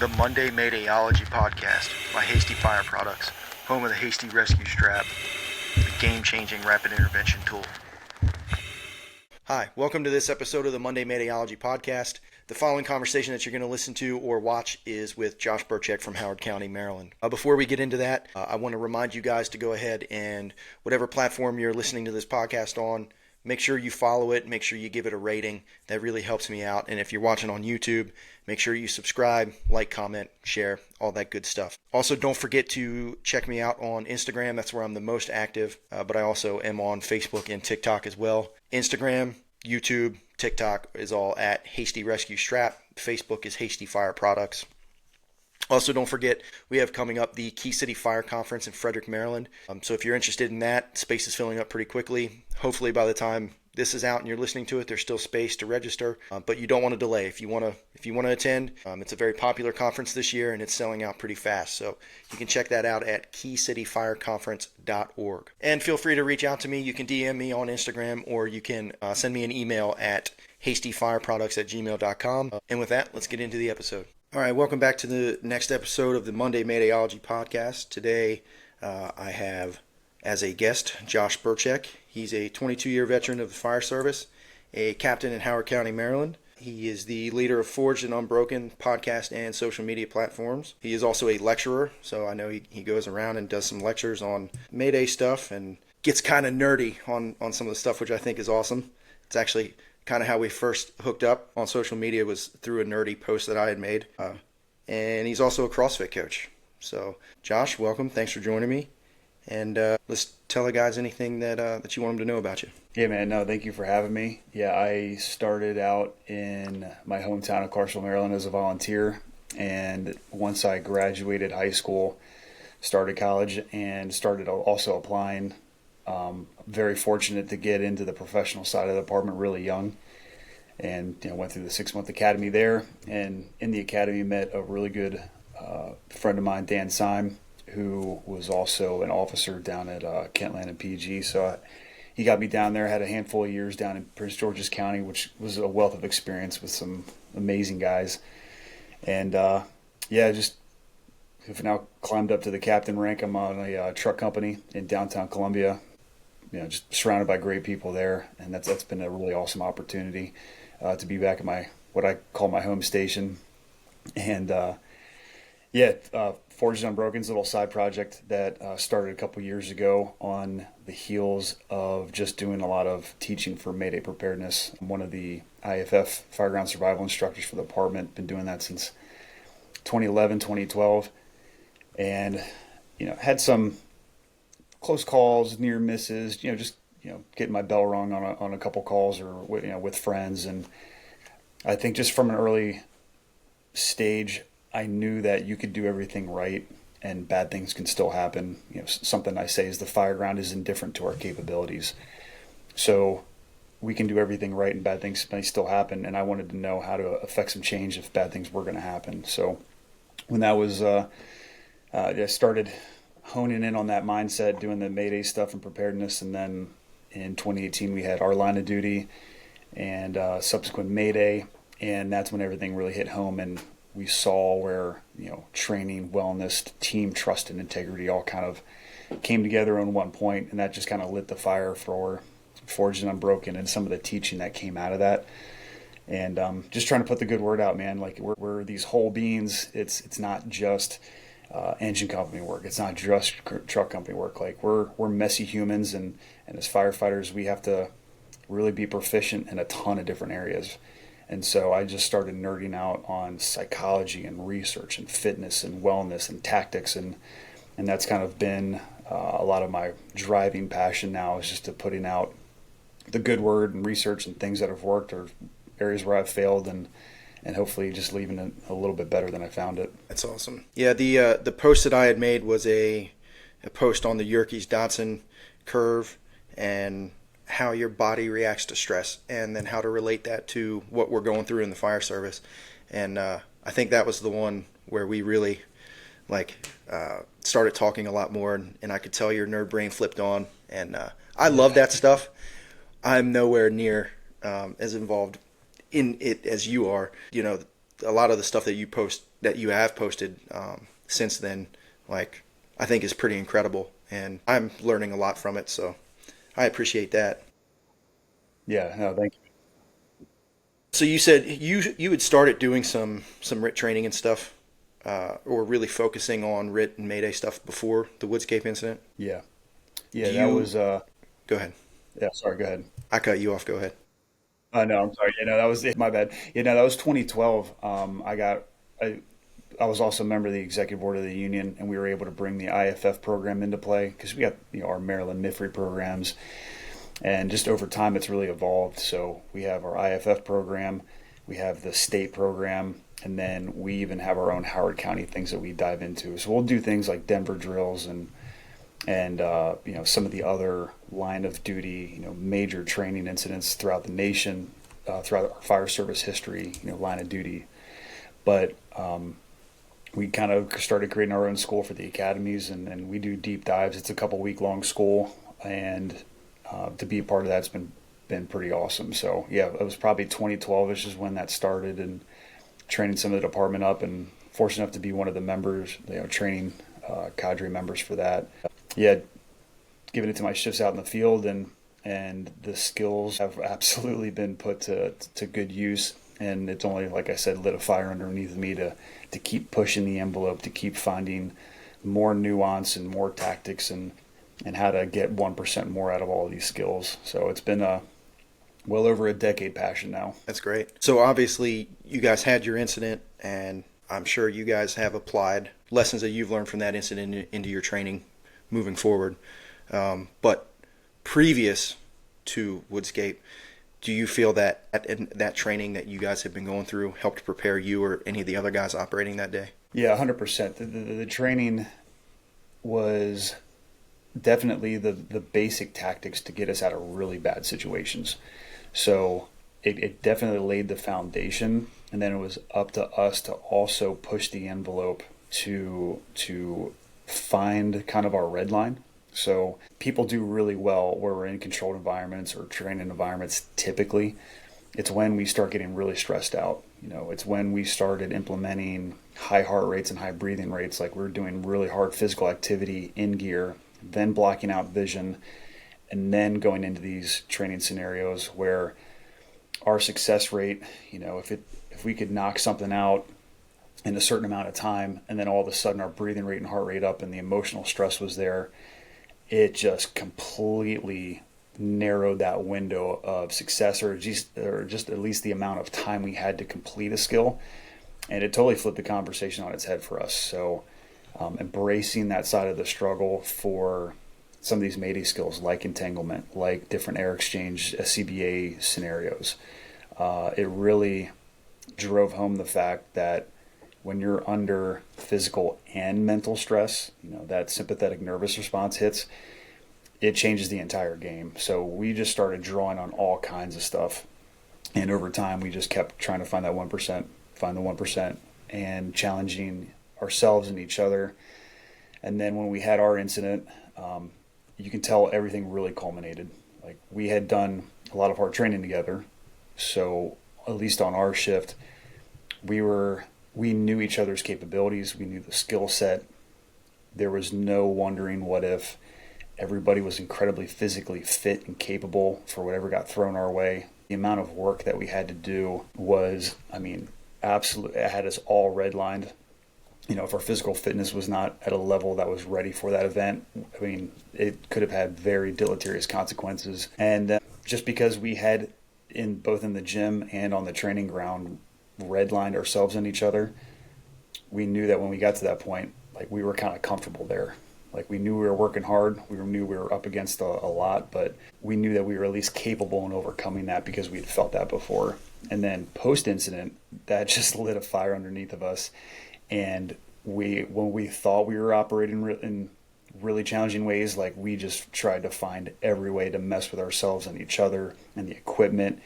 The Monday Maydayology podcast by Hasty Fire Products, home of the Hasty Rescue Strap, the game-changing rapid intervention tool. Hi, welcome to this episode of the Monday Maydayology podcast. The following conversation that you're going to listen to or watch is with Josh Burchick from Howard County, Maryland. Before we get into that, I want to remind you guys to go ahead and whatever platform you're listening to this podcast on, make sure you follow it, make sure you give it a rating. That really helps me out. And if you're watching on YouTube, make sure you subscribe, like, comment, share, all that good stuff. Also, don't forget to check me out on Instagram. That's where I'm the most active, but I also am on Facebook and TikTok as well. Instagram, YouTube, TikTok is all at Hasty Rescue Strap. Facebook is Hasty Fire Products. Also, don't forget, we have coming up the Key City Fire Conference in Frederick, Maryland. So if you're interested in that, space is filling up pretty quickly. Hopefully by the time this is out and you're listening to it, there's still space to register, but you don't want to delay. If you want to attend, it's a very popular conference this year and it's selling out pretty fast. So you can check that out at keycityfireconference.org. And feel free to reach out to me. You can DM me on Instagram or you can send me an email at hastyfireproducts@gmail.com. And with that, let's get into the episode. All right, welcome back to the next episode of the Monday Maydayology podcast. Today, I have as a guest Josh Burchick. He's a 22-year veteran of the fire service, a captain in Howard County, Maryland. He is the leader of Forged and Unbroken podcast and social media platforms. He is also a lecturer, so I know he goes around and does some lectures on Mayday stuff and gets kind of nerdy on some of the stuff, which I think is awesome. It's actually kind of how we first hooked up on social media, was through a nerdy post that I had made. And he's also a CrossFit coach. So, Josh, welcome. Thanks for joining me. And let's tell the guys anything that you want them to know about you. Yeah, man. No, thank you for having me. Yeah, I started out in my hometown of Clarksville, Maryland as a volunteer. And once I graduated high school, started college, and started also applying. Very fortunate to get into the professional side of the department really young, and went through the 6-month academy there, and in the academy met a really good friend of mine, Dan Syme, who was also an officer down at Kentland and PG. So he got me down there. Had a handful of years down in Prince George's County, which was a wealth of experience with some amazing guys, and just have now climbed up to the captain rank. I'm on a truck company in downtown Columbia. Just surrounded by great people there, and that's been a really awesome opportunity to be back at what I call my home station. And Forged and Unbroken's a little side project that started a couple years ago on the heels of just doing a lot of teaching for Mayday preparedness. I'm one of the IFF fireground survival instructors for the department. Been doing that since 2011, 2012, and had some close calls, near misses, getting my bell rung on a couple calls or with friends. And I think just from an early stage, I knew that you could do everything right and bad things can still happen. Something I say is the fire ground is indifferent to our capabilities. So we can do everything right and bad things may still happen. And I wanted to know how to affect some change if bad things were going to happen. So when that was, I started honing in on that mindset, doing the Mayday stuff and preparedness. And then in 2018, we had our line of duty and subsequent Mayday. And that's when everything really hit home. And we saw where, training, wellness, team trust, and integrity all kind of came together on one point. And that just kind of lit the fire for Forged and Unbroken and some of the teaching that came out of that. And just trying to put the good word out, man. Like we're these whole beings. It's not just engine company work. It's not just truck company work. Like we're messy humans, and as firefighters, we have to really be proficient in a ton of different areas. And so I just started nerding out on psychology and research and fitness and wellness and tactics, and that's kind of been a lot of my driving passion now, is just to putting out the good word and research and things that have worked or areas where I've failed, and hopefully just leaving it a little bit better than I found it. That's awesome. Yeah, the post that I had made was a post on the Yerkes-Dodson curve and how your body reacts to stress, and then how to relate that to what we're going through in the fire service. And I think that was the one where we really started talking a lot more, and I could tell your nerd brain flipped on. And I love that stuff. I'm nowhere near as involved in it as you are. a lot of the stuff that you have posted since then, like, I think is pretty incredible, and I'm learning a lot from it. So I appreciate that. Yeah, no, thank you. So you said you had started doing some RIT training and stuff, or really focusing on RIT and Mayday stuff before the Woodscape incident. Yeah. Yeah, Do that you was go ahead? yeah, sorry, go ahead. I cut you off. Go ahead. No, I'm sorry. That was my bad. That was 2012. I was also a member of the executive board of the union, and we were able to bring the IFF program into play because we got our Maryland MIFRE programs, and just over time it's really evolved. So we have our IFF program, we have the state program, and then we even have our own Howard County things that we dive into. So we'll do things like Denver drills and some of the other line of duty major training incidents throughout the nation, throughout our fire service history, line of duty. But we kind of started creating our own school for the academies, and we do deep dives. It's a couple week long school, and to be a part of that's been pretty awesome. So yeah, it was probably 2012ish is when that started, and training some of the department up, and fortunate enough to be one of the members, training cadre members for that. Yeah, giving it to my shifts out in the field, and the skills have absolutely been put to good use. And it's only, like I said, lit a fire underneath me to keep pushing the envelope, to keep finding more nuance and more tactics and how to get 1% more out of all of these skills. So it's been a well over a decade passion now. That's great. So obviously you guys had your incident, and I'm sure you guys have applied lessons that you've learned from that incident into your training moving forward. But previous to Woodscape, do you feel that that training that you guys have been going through helped prepare you or any of the other guys operating that day? Yeah, 100%. The training was definitely the basic tactics to get us out of really bad situations. So it definitely laid the foundation, and then it was up to us to also push the envelope to find kind of our red line. So people do really well where we're in controlled environments or training environments. Typically, it's when we start getting really stressed out. It's when we started implementing high heart rates and high breathing rates, like we're doing really hard physical activity in gear, then blocking out vision, and then going into these training scenarios where our success rate, if we could knock something out in a certain amount of time, and then all of a sudden our breathing rate and heart rate up and the emotional stress was there, it just completely narrowed that window of success, or just at least the amount of time we had to complete a skill. And it totally flipped the conversation on its head for us. So embracing that side of the struggle for some of these Mayday skills, like entanglement, like different air exchange, SCBA scenarios, it really drove home the fact that when you're under physical and mental stress, that sympathetic nervous response hits, it changes the entire game. So we just started drawing on all kinds of stuff. And over time, we just kept trying to find that 1%, find the 1%, and challenging ourselves and each other. And then when we had our incident, you can tell everything really culminated. Like, we had done a lot of hard training together. So at least on our shift, we knew each other's capabilities. We knew the skill set. There was no wondering what if. Everybody was incredibly physically fit and capable for whatever got thrown our way. The amount of work that we had to do was, absolutely, it had us all redlined. If our physical fitness was not at a level that was ready for that event, it could have had very deleterious consequences. And just because we had, both in the gym and on the training ground, redlined ourselves in each other, we knew that when we got to that point, like, we were kind of comfortable there. Like, we knew we were working hard. We knew we were up against a lot, but we knew that we were at least capable in overcoming that because we had felt that before. And then post-incident, that just lit a fire underneath of us. And when we thought we were operating in really challenging ways, like, we just tried to find every way to mess with ourselves and each other and the equipment,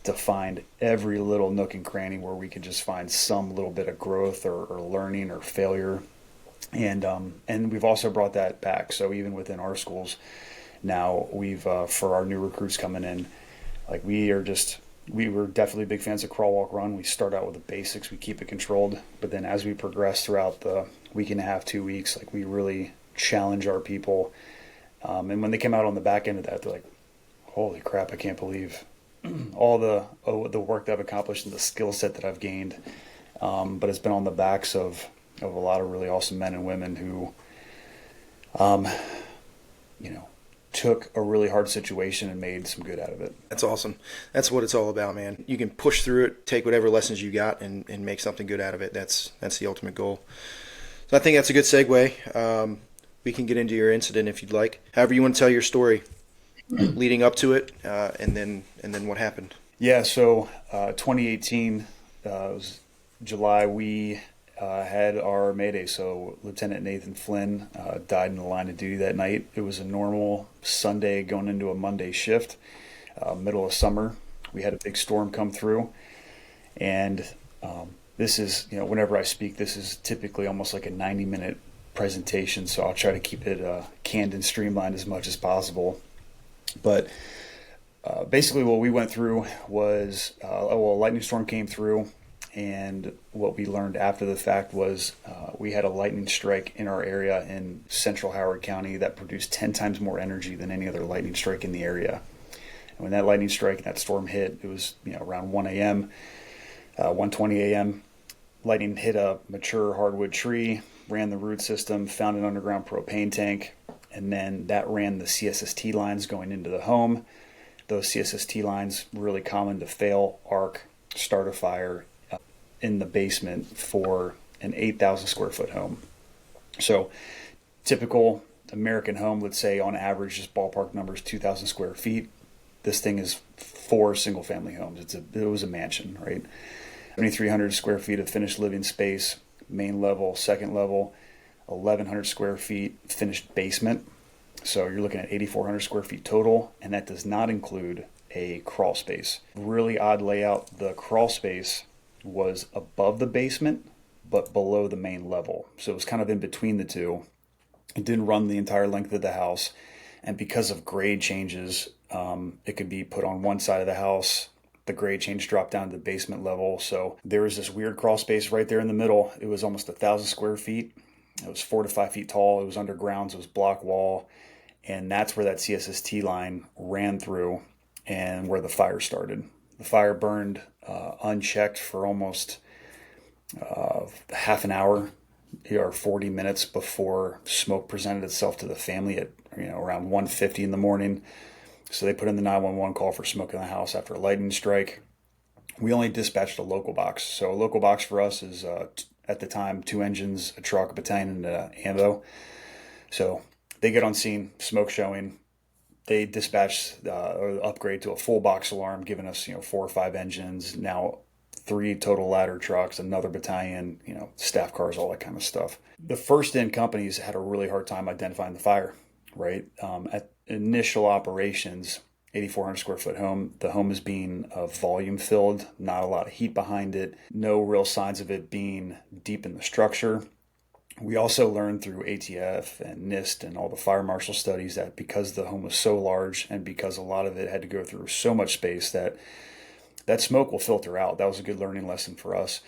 to find every little nook and cranny where we could just find some little bit of growth or learning or failure. And we've also brought that back. So even within our schools now, we've for our new recruits coming in, like, we are just We were definitely big fans of crawl, walk, run. We start out with the basics. We keep it controlled. But then as we progress throughout the week and a half, 2 weeks, like we really challenge our people. And when they came out on the back end of that, they're like, holy crap, I can't believe all the work that I've accomplished and the skill set that I've gained. But it's been on the backs of a lot of really awesome men and women who, took a really hard situation and made some good out of it. That's awesome. That's what it's all about, man. You can push through it, take whatever lessons you got, and make something good out of it. That's the ultimate goal. So I think that's a good segue. We can get into your incident if you'd like. However you want to tell your story, leading up to it, and then what happened. Yeah. So 2018 it was July. We had our Mayday. So Lt Nathan Flynn died in the line of duty that night. It was a normal Sunday going into a Monday shift, middle of summer. We had a big storm come through, and this is, whenever I speak, this is typically almost like a 90-minute presentation, so I'll try to keep it canned and streamlined as much as possible. But basically what we went through was, a lightning storm came through, and what we learned after the fact was we had a lightning strike in our area in central Howard County that produced 10 times more energy than any other lightning strike in the area. And when that lightning strike, that storm hit, it was around 1 a.m., 1:20 a.m. Lightning hit a mature hardwood tree, ran the root system, found an underground propane tank, and then that ran the CSST lines going into the home. Those CSST lines were really common to fail, arc, start a fire in the basement for an 8,000 square foot home. So typical American home, let's say on average, just ballpark numbers, 2,000 square feet. This thing is 4 single family homes. It was a mansion, right? 7,300 square feet of finished living space, main level, second level, 1,100 square feet finished basement. So you're looking at 8,400 square feet total, and that does not include a crawl space. Really odd layout. The crawl space was above the basement, but below the main level. So it was kind of in between the two. It didn't run the entire length of the house. And because of grade changes, it could be put on one side of the house. The grade change dropped down to the basement level. So there was this weird crawl space right there in the middle. It was almost 1,000 square feet. It was 4 to 5 feet tall. It was underground. So it was block wall. And that's where that CSST line ran through and where the fire started. The fire burned unchecked for almost half an hour or 40 minutes before smoke presented itself to the family at around 1:50 in the morning. So they put in the 911 call for smoke in the house after a lightning strike. We only dispatched a local box. So a local box for us is at the time 2 engines, a truck, a battalion, and an ambo. So they get on scene, smoke showing. They dispatch or upgrade to a full box alarm, giving us 4 or 5 engines, now 3 total ladder trucks, another battalion, staff cars, all that kind of stuff. The first in companies had a really hard time identifying the fire, right? At initial operations, 8,400 square foot home, the home is being volume filled, not a lot of heat behind it, no real signs of it being deep in the structure. We also learned through ATF and NIST and all the fire marshal studies that because the home was so large and because a lot of it had to go through so much space that smoke will filter out. That was a good learning lesson for us.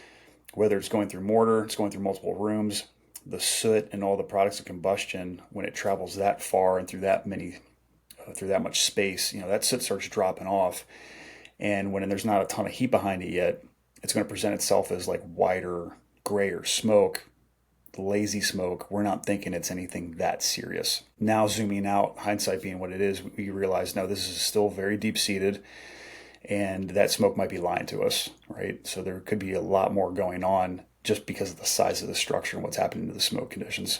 Whether it's going through mortar, it's going through multiple rooms, the soot and all the products of combustion, when it travels that far and through that much space, that soot starts dropping off. And when there's not a ton of heat behind it yet, it's going to present itself as like whiter, grayer smoke. Lazy smoke. We're not thinking it's anything that serious. Now zooming out, hindsight being what it is, we realize no, this is still very deep seated, and that smoke might be lying to us, right? So there could be a lot more going on just because of the size of the structure and what's happening to the smoke conditions.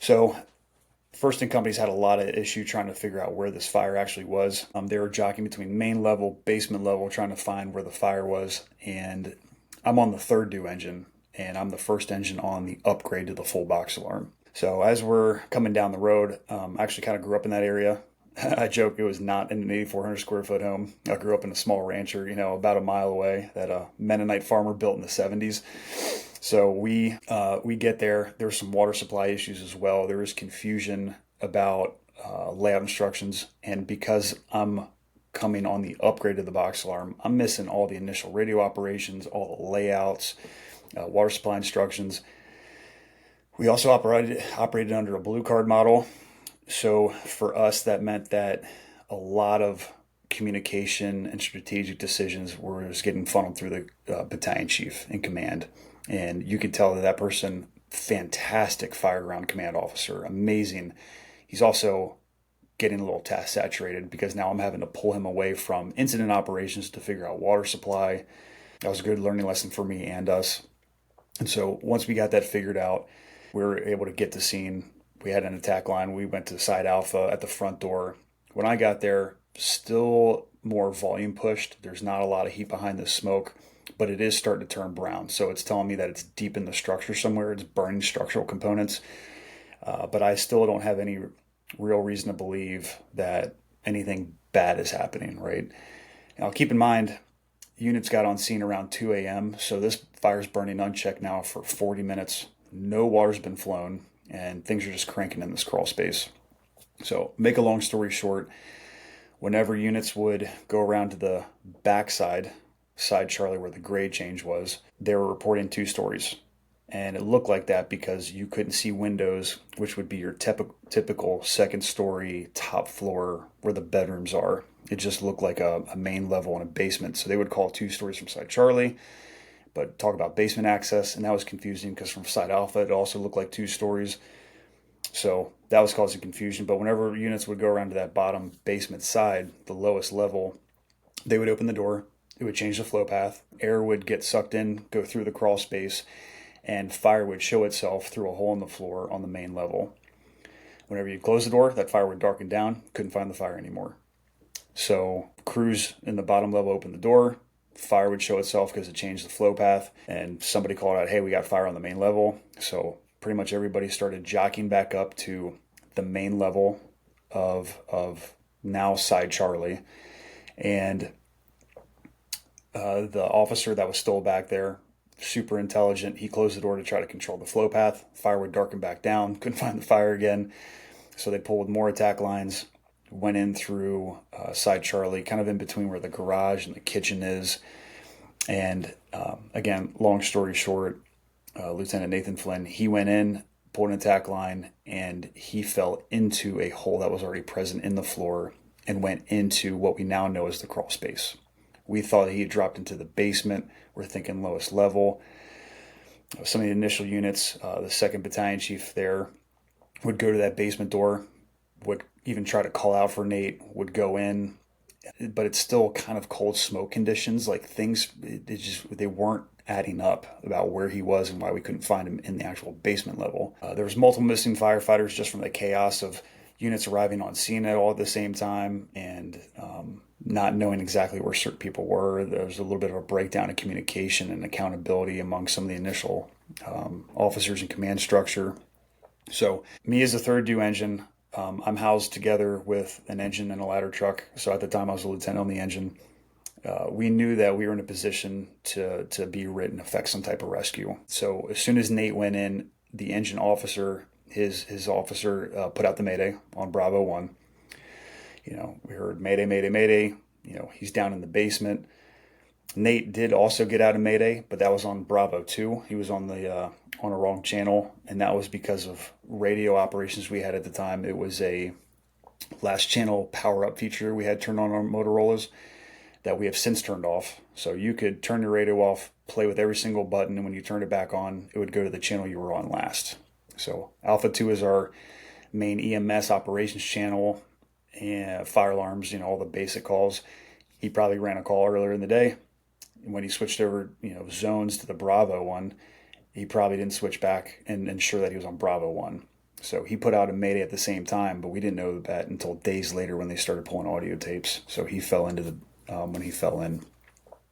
So first in companies had a lot of issue trying to figure out where this fire actually was. They were jockeying between main level, basement level, trying to find where the fire was. And I'm on the 3rd due engine, and I'm the first engine on the upgrade to the full box alarm. So as we're coming down the road, I actually kind of grew up in that area. I joke it was not in an 8,400 square foot home. I grew up in a small rancher, about a mile away, that a Mennonite farmer built in the 70s. So we get there. There's some water supply issues as well. There is confusion about layout instructions. And because I'm coming on the upgrade of the box alarm, I'm missing all the initial radio operations, all the layouts, water supply instructions. We also operated under a blue card model. So for us, that meant that a lot of communication and strategic decisions were just getting funneled through the battalion chief in command. And you could tell that person, fantastic fireground command officer, amazing. He's also getting a little task saturated because now I'm having to pull him away from incident operations to figure out water supply. That was a good learning lesson for me and us. And so once we got that figured out, we were able to get to scene. We had an attack line. We went to side alpha at the front door. When I got there, still more volume pushed. There's not a lot of heat behind the smoke, but it is starting to turn brown. So it's telling me that it's deep in the structure somewhere. It's burning structural components. But I still don't have any real reason to believe that anything bad is happening, right? Now, keep in mind, units got on scene around 2 a.m. So this fire's burning unchecked now for 40 minutes. No water's been flown, and things are just cranking in this crawl space. So make a long story short, whenever units would go around to the backside, side Charlie where the grade change was, they were reporting 2 stories. And it looked like that because you couldn't see windows, which would be your typical second story, top floor where the bedrooms are. It just looked like a main level and a basement. So they would call 2 stories from side Charlie, but talk about basement access. And that was confusing because from side alpha, it also looked like 2 stories. So that was causing confusion. But whenever units would go around to that bottom basement side, the lowest level, they would open the door. It would change the flow path. Air would get sucked in, go through the crawl space, and fire would show itself through a hole in the floor on the main level. Whenever you close the door, that fire would darken down, couldn't find the fire anymore. So crews in the bottom level opened the door, fire would show itself because it changed the flow path, and somebody called out, hey, we got fire on the main level. So pretty much everybody started jockeying back up to the main level of now side Charlie. And the officer that was still back there, super intelligent, he closed the door to try to control the flow path. Fire would darken back down, couldn't find the fire again. So they pulled more attack lines, went in through side Charlie, kind of in between where the garage and the kitchen is. And again, long story short, Lt Nathan Flynn, he went in, pulled an attack line, and he fell into a hole that was already present in the floor and went into what we now know as the crawl space. We thought he had dropped into the basement. We're thinking lowest level. Some of the initial units, the 2nd Battalion Chief there, would go to that basement door, would even try to call out for Nate, would go in, but it's still kind of cold smoke conditions. Like things, they weren't adding up about where he was and why we couldn't find him in the actual basement level. There was multiple missing firefighters just from the chaos of units arriving on scene at all at the same time and not knowing exactly where certain people were. There was a little bit of a breakdown in communication and accountability among some of the initial officers and command structure. So me as a 3rd due engine, I'm housed together with an engine and a ladder truck. So at the time I was a lieutenant on the engine. We knew that we were in a position to be RIT and effect some type of rescue. So as soon as Nate went in, the engine officer, his officer put out the Mayday on Bravo 1. We heard Mayday, Mayday, Mayday. He's down in the basement. Nate did also get out of Mayday, but that was on Bravo 2. He was on a wrong channel, and that was because of radio operations we had at the time. It was a last channel power up feature we had turned on our Motorola's that we have since turned off. So you could turn your radio off, play with every single button, and when you turned it back on, it would go to the channel you were on last. So Alpha 2 is our main EMS operations channel, and fire alarms, all the basic calls. He probably ran a call earlier in the day. And when he switched over, zones to the Bravo 1, he probably didn't switch back and ensure that he was on Bravo 1. So he put out a Mayday at the same time, but we didn't know that until days later when they started pulling audio tapes. So he fell into when he fell in.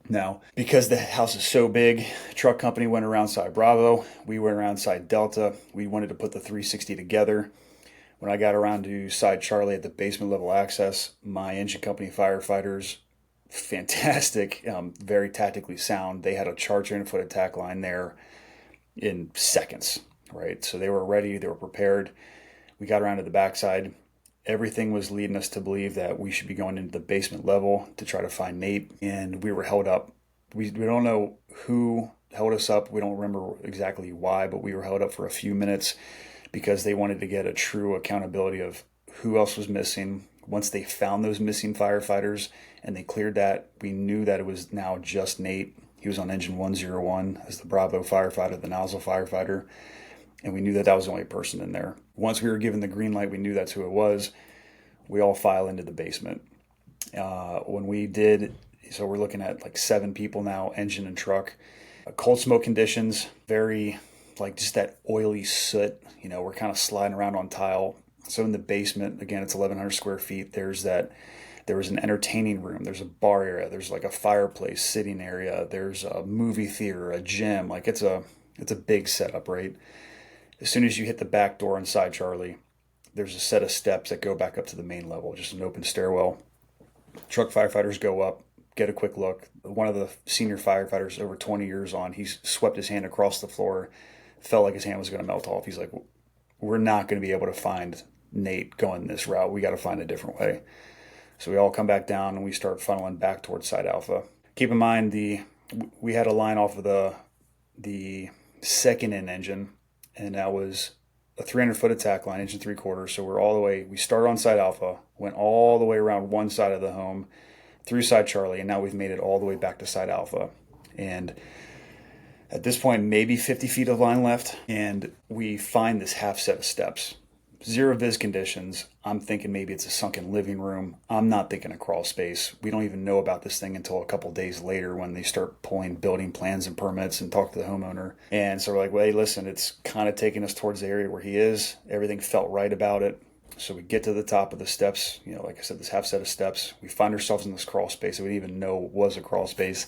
Now, because the house is so big, truck company went around side Bravo. We went around side Delta. We wanted to put the 360 together. When I got around to side Charlie at the basement level access, my engine company firefighters, fantastic, very tactically sound. They had a charge 300-foot attack line there in seconds, right? So they were ready, they were prepared. We got around to the backside. everything was leading us to believe that we should be going into the basement level to try to find Nate, and we were held up. We don't know who held us up. We don't remember exactly why, but we were held up for a few minutes because they wanted to get a true accountability of who else was missing. Once they found those missing firefighters and they cleared that, we knew that it was now just Nate. He was on engine 101 as the Bravo firefighter, the nozzle firefighter, and we knew that that was the only person in there. Once we were given the green light, we knew that's who it was. We all file into the basement. When we did, so we're looking at like 7 people now, engine and truck. Cold smoke conditions, very like just that oily soot. We're kind of sliding around on tile. So in the basement, again, it's 1,100 square feet. There was an entertaining room. There's a bar area. There's like a fireplace sitting area. There's a movie theater, a gym. Like it's a big setup, right? As soon as you hit the back door inside Charlie, there's a set of steps that go back up to the main level, just an open stairwell. Truck firefighters go up, get a quick look. One of the senior firefighters, over 20 years on, he swept his hand across the floor, felt like his hand was going to melt off. He's like, we're not going to be able to find Nate going this route. We got to find a different way. So we all come back down and we start funneling back towards Site Alpha. Keep in mind, we had a line off of the second in engine, and that was a 300-foot attack line, engine 3/4. So we started on Site Alpha, went all the way around one side of the home, through Site Charlie, and now we've made it all the way back to Site Alpha. And at this point, maybe 50 feet of line left, and we find this half set of steps. Zero vis conditions. I'm thinking maybe it's a sunken living room. I'm not thinking a crawl space. We don't even know about this thing until a couple days later when they start pulling building plans and permits and talk to the homeowner. And so we're like, well, hey, listen, it's kind of taking us towards the area where he is. Everything felt right about it. So we get to the top of the steps, like I said, this half set of steps. We find ourselves in this crawl space that we didn't even know was a crawl space.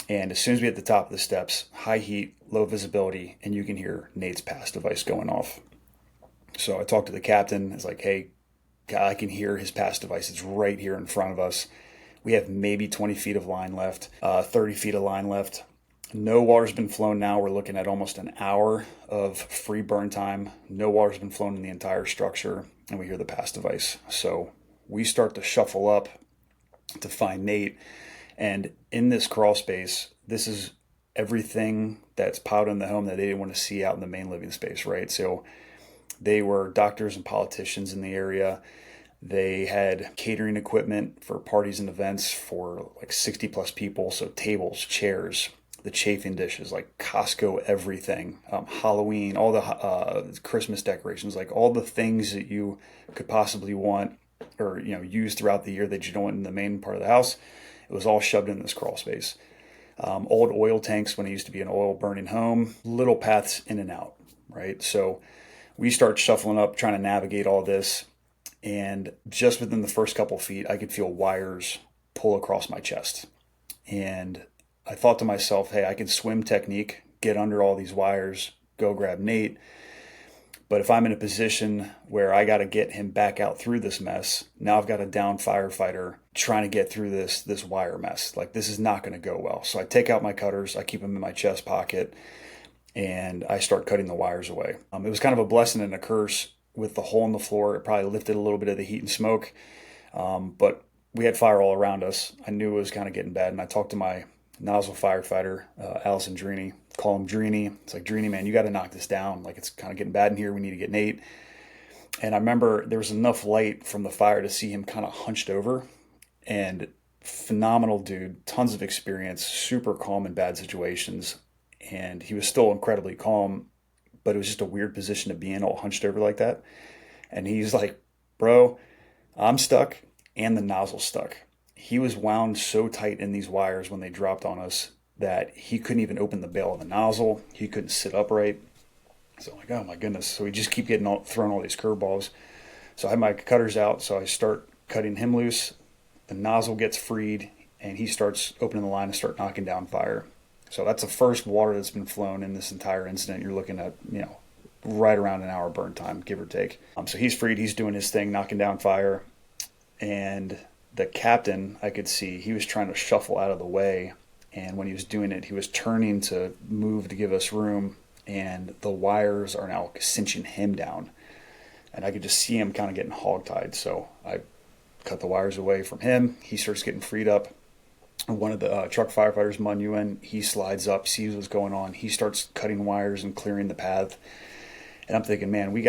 And as soon as we hit the top of the steps, high heat, low visibility, and you can hear Nate's pass device going off. So I talked to the captain. It's like, hey, I can hear his pass device. It's right here in front of us. We have maybe 20 feet of line left, 30 feet of line left. No water's been flown now. We're looking at almost an hour of free burn time. No water's been flown in the entire structure, and we hear the pass device. So we start to shuffle up to find Nate. And in this crawl space, this is everything that's piled in the home that they didn't want to see out in the main living space, right? So they were doctors and politicians in the area. They had catering equipment for parties and events for like 60 plus people. So tables, chairs, the chafing dishes, like Costco everything, Halloween, all the Christmas decorations, like all the things that you could possibly want or use throughout the year that you don't want in the main part of the house. It was all shoved in this crawl space. Old oil tanks when it used to be an oil burning home, little paths in and out, right? So we start shuffling up, trying to navigate all this. And just within the first couple feet, I could feel wires pull across my chest. And I thought to myself, hey, I can swim technique, get under all these wires, go grab Nate. But if I'm in a position where I got to get him back out through this mess, now I've got a down firefighter trying to get through this wire mess. Like, this is not going to go well. So I take out my cutters, I keep them in my chest pocket, and I start cutting the wires away. It was kind of a blessing and a curse with the hole in the floor. It probably lifted a little bit of the heat and smoke, but we had fire all around us. I knew it was kind of getting bad, and I talked to my nozzle firefighter, Allison Drini, call him Drini. It's like, Drini, man, you got to knock this down. Like, it's kind of getting bad in here. We need to get Nate. And I remember there was enough light from the fire to see him kind of hunched over, and phenomenal dude, tons of experience, super calm in bad situations. And he was still incredibly calm, but it was just a weird position to be in, all hunched over like that. And he's like, bro, I'm stuck and the nozzle's stuck. He was wound so tight in these wires when they dropped on us that he couldn't even open the bail of the nozzle. He couldn't sit upright. So I'm like, oh my goodness. So we just keep getting thrown all these curveballs. So I have my cutters out. So I start cutting him loose. The nozzle gets freed and he starts opening the line and start knocking down fire. So that's the first water that's been flown in this entire incident. You're looking at, right around an hour burn time, give or take. So he's freed. He's doing his thing, knocking down fire. And the captain, I could see, he was trying to shuffle out of the way. And when he was doing it, he was turning to move to give us room. And the wires are now cinching him down. and I could just see him kind of getting hogtied. So I cut the wires away from him. He starts getting freed up. One of the truck firefighters, Mun, he slides up, sees what's going on. He starts cutting wires and clearing the path. And I'm thinking, man, we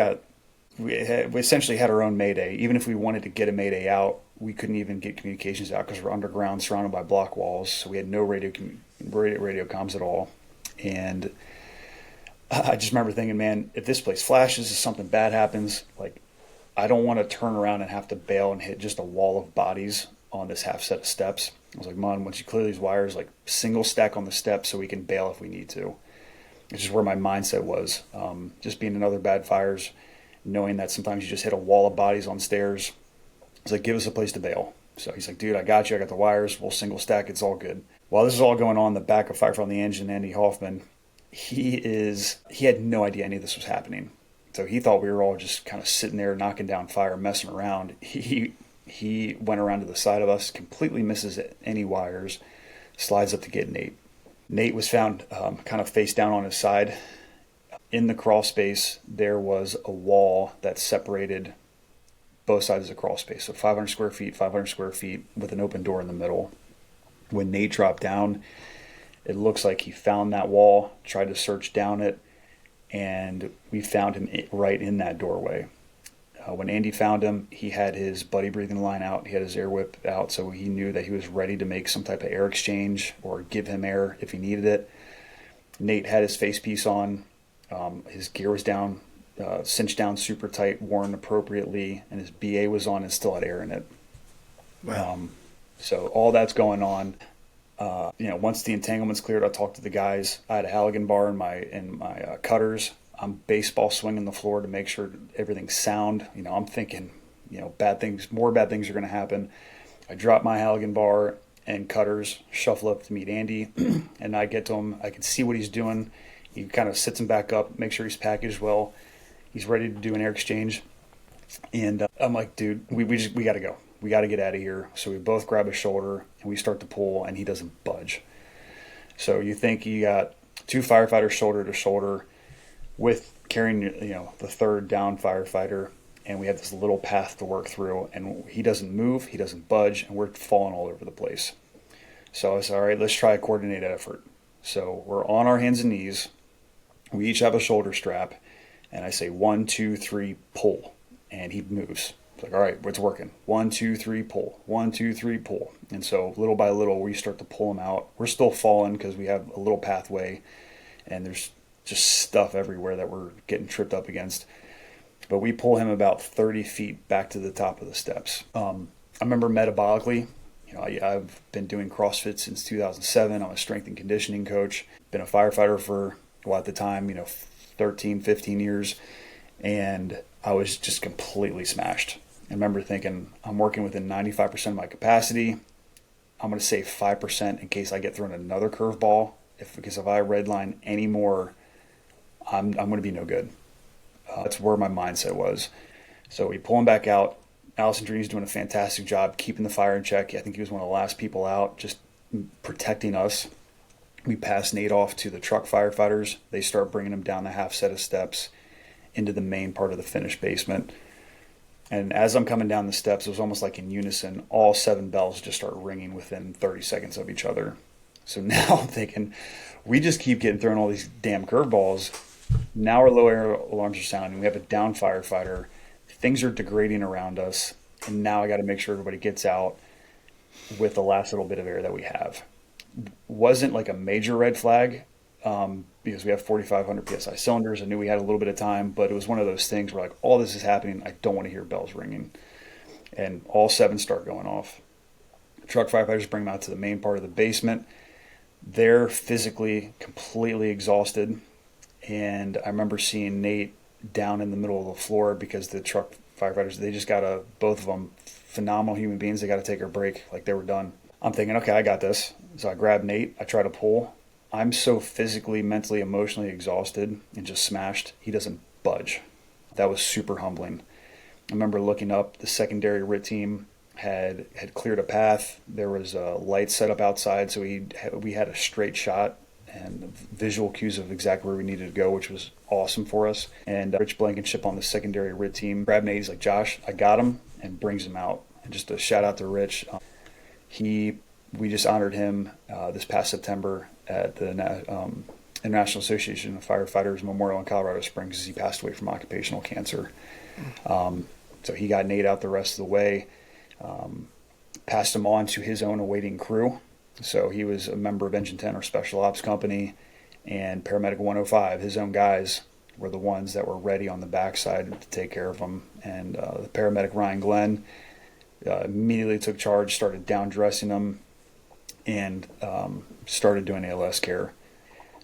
essentially had our own Mayday. Even if we wanted to get a Mayday out, we couldn't even get communications out because we're underground, surrounded by block walls. So we had no radio comms at all. And I just remember thinking, man, if this place flashes, if something bad happens, like, I don't want to turn around and have to bail and hit just a wall of bodies on this half set of steps. I was like, Mon, once you clear these wires, like, single stack on the steps so we can bail if we need to. It's just where my mindset was. Just being in other bad fires, knowing that sometimes you just hit a wall of bodies on stairs. It's like, give us a place to bail. So he's like, dude, I got you. I got the wires. We'll single stack. It's all good. While this is all going on, the backup firefighter on the engine, Andy Hoffman, he had no idea any of this was happening. So he thought we were all just kind of sitting there knocking down fire, messing around. He went around to the side of us, completely misses any wires, slides up to get Nate. Nate was found kind of face down on his side. In the crawl space, there was a wall that separated both sides of the crawl space. So 500 square feet with an open door in the middle. When Nate dropped down, it looks like he found that wall, tried to search down it, and we found him right in that doorway. When Andy found him, he had his buddy breathing line out. He had his air whip out, so he knew that he was ready to make some type of air exchange or give him air if he needed it. Nate had his face piece on. His gear was down, cinched down super tight, worn appropriately, and his BA was on and still had air in it. Wow. So all that's going on. Once the entanglement's cleared, I talked to the guys. I had a Halligan bar in my cutters. I'm baseball swinging the floor to make sure everything's sound. I'm thinking, more bad things are going to happen. I drop my Halligan bar and cutters, shuffle up to meet Andy, and I get to him. I can see what he's doing. He kind of sits him back up, make sure he's packaged well. He's ready to do an air exchange. And I'm like, dude, we got to go. We got to get out of here. So we both grab his shoulder and we start to pull, and he doesn't budge. So you think you got two firefighters shoulder to shoulder with carrying, the third down firefighter, and we have this little path to work through, and he doesn't move, he doesn't budge, and we're falling all over the place. So I said, all right, let's try a coordinated effort. So we're on our hands and knees. We each have a shoulder strap, and I say 1, 2, 3, pull, and he moves. It's like, all right, it's working. 1, 2, 3, pull. 1, 2, 3, pull. And so little by little, we start to pull him out. We're still falling because we have a little pathway, and there's just stuff everywhere that we're getting tripped up against. But we pull him about 30 feet back to the top of the steps. I remember metabolically, I've been doing CrossFit since 2007. I'm a strength and conditioning coach. Been a firefighter for, at the time, 13, 15 years. And I was just completely smashed. I remember thinking, I'm working within 95% of my capacity. I'm going to save 5% in case I get thrown another curveball. Because if I redline any more, I'm going to be no good. That's where my mindset was. So we pull him back out. Allison Dreen's doing a fantastic job keeping the fire in check. I think he was one of the last people out, just protecting us. We pass Nate off to the truck firefighters. They start bringing him down the half set of steps into the main part of the finished basement. And as I'm coming down the steps, it was almost like in unison, all 7 bells just start ringing within 30 seconds of each other. So now I'm thinking, we just keep getting thrown all these damn curveballs. Now our low air alarms are sounding. We have a down firefighter. Things are degrading around us. And now I got to make sure everybody gets out with the last little bit of air that we have. Wasn't like a major red flag because we have 4,500 PSI cylinders. I knew we had a little bit of time, but it was one of those things where like, all this is happening. I don't want to hear bells ringing. And all 7 start going off. Truck firefighters bring them out to the main part of the basement. They're physically completely exhausted. And I remember seeing Nate down in the middle of the floor because the truck firefighters, they just both of them, phenomenal human beings. They got to take a break. Like, they were done. I'm thinking, okay, I got this. So I grab Nate. I try to pull. I'm so physically, mentally, emotionally exhausted and just smashed. He doesn't budge. That was super humbling. I remember looking up. The secondary RIT team had cleared a path. There was a light set up outside, so we had a straight shot. and visual cues of exactly where we needed to go, which was awesome for us. And Rich Blankenship on the secondary RIT team grabbed Nate. He's like, Josh, I got him, and brings him out. And just a shout out to Rich. We just honored him this past September at the International Association of Firefighters Memorial in Colorado Springs, as he passed away from occupational cancer. So he got Nate out the rest of the way, passed him on to his own awaiting crew. So he was a member of Engine 10, our special ops company, and Paramedic 105, his own guys, were the ones that were ready on the backside to take care of him. And the paramedic Ryan Glenn immediately took charge, started down dressing him, and started doing ALS care.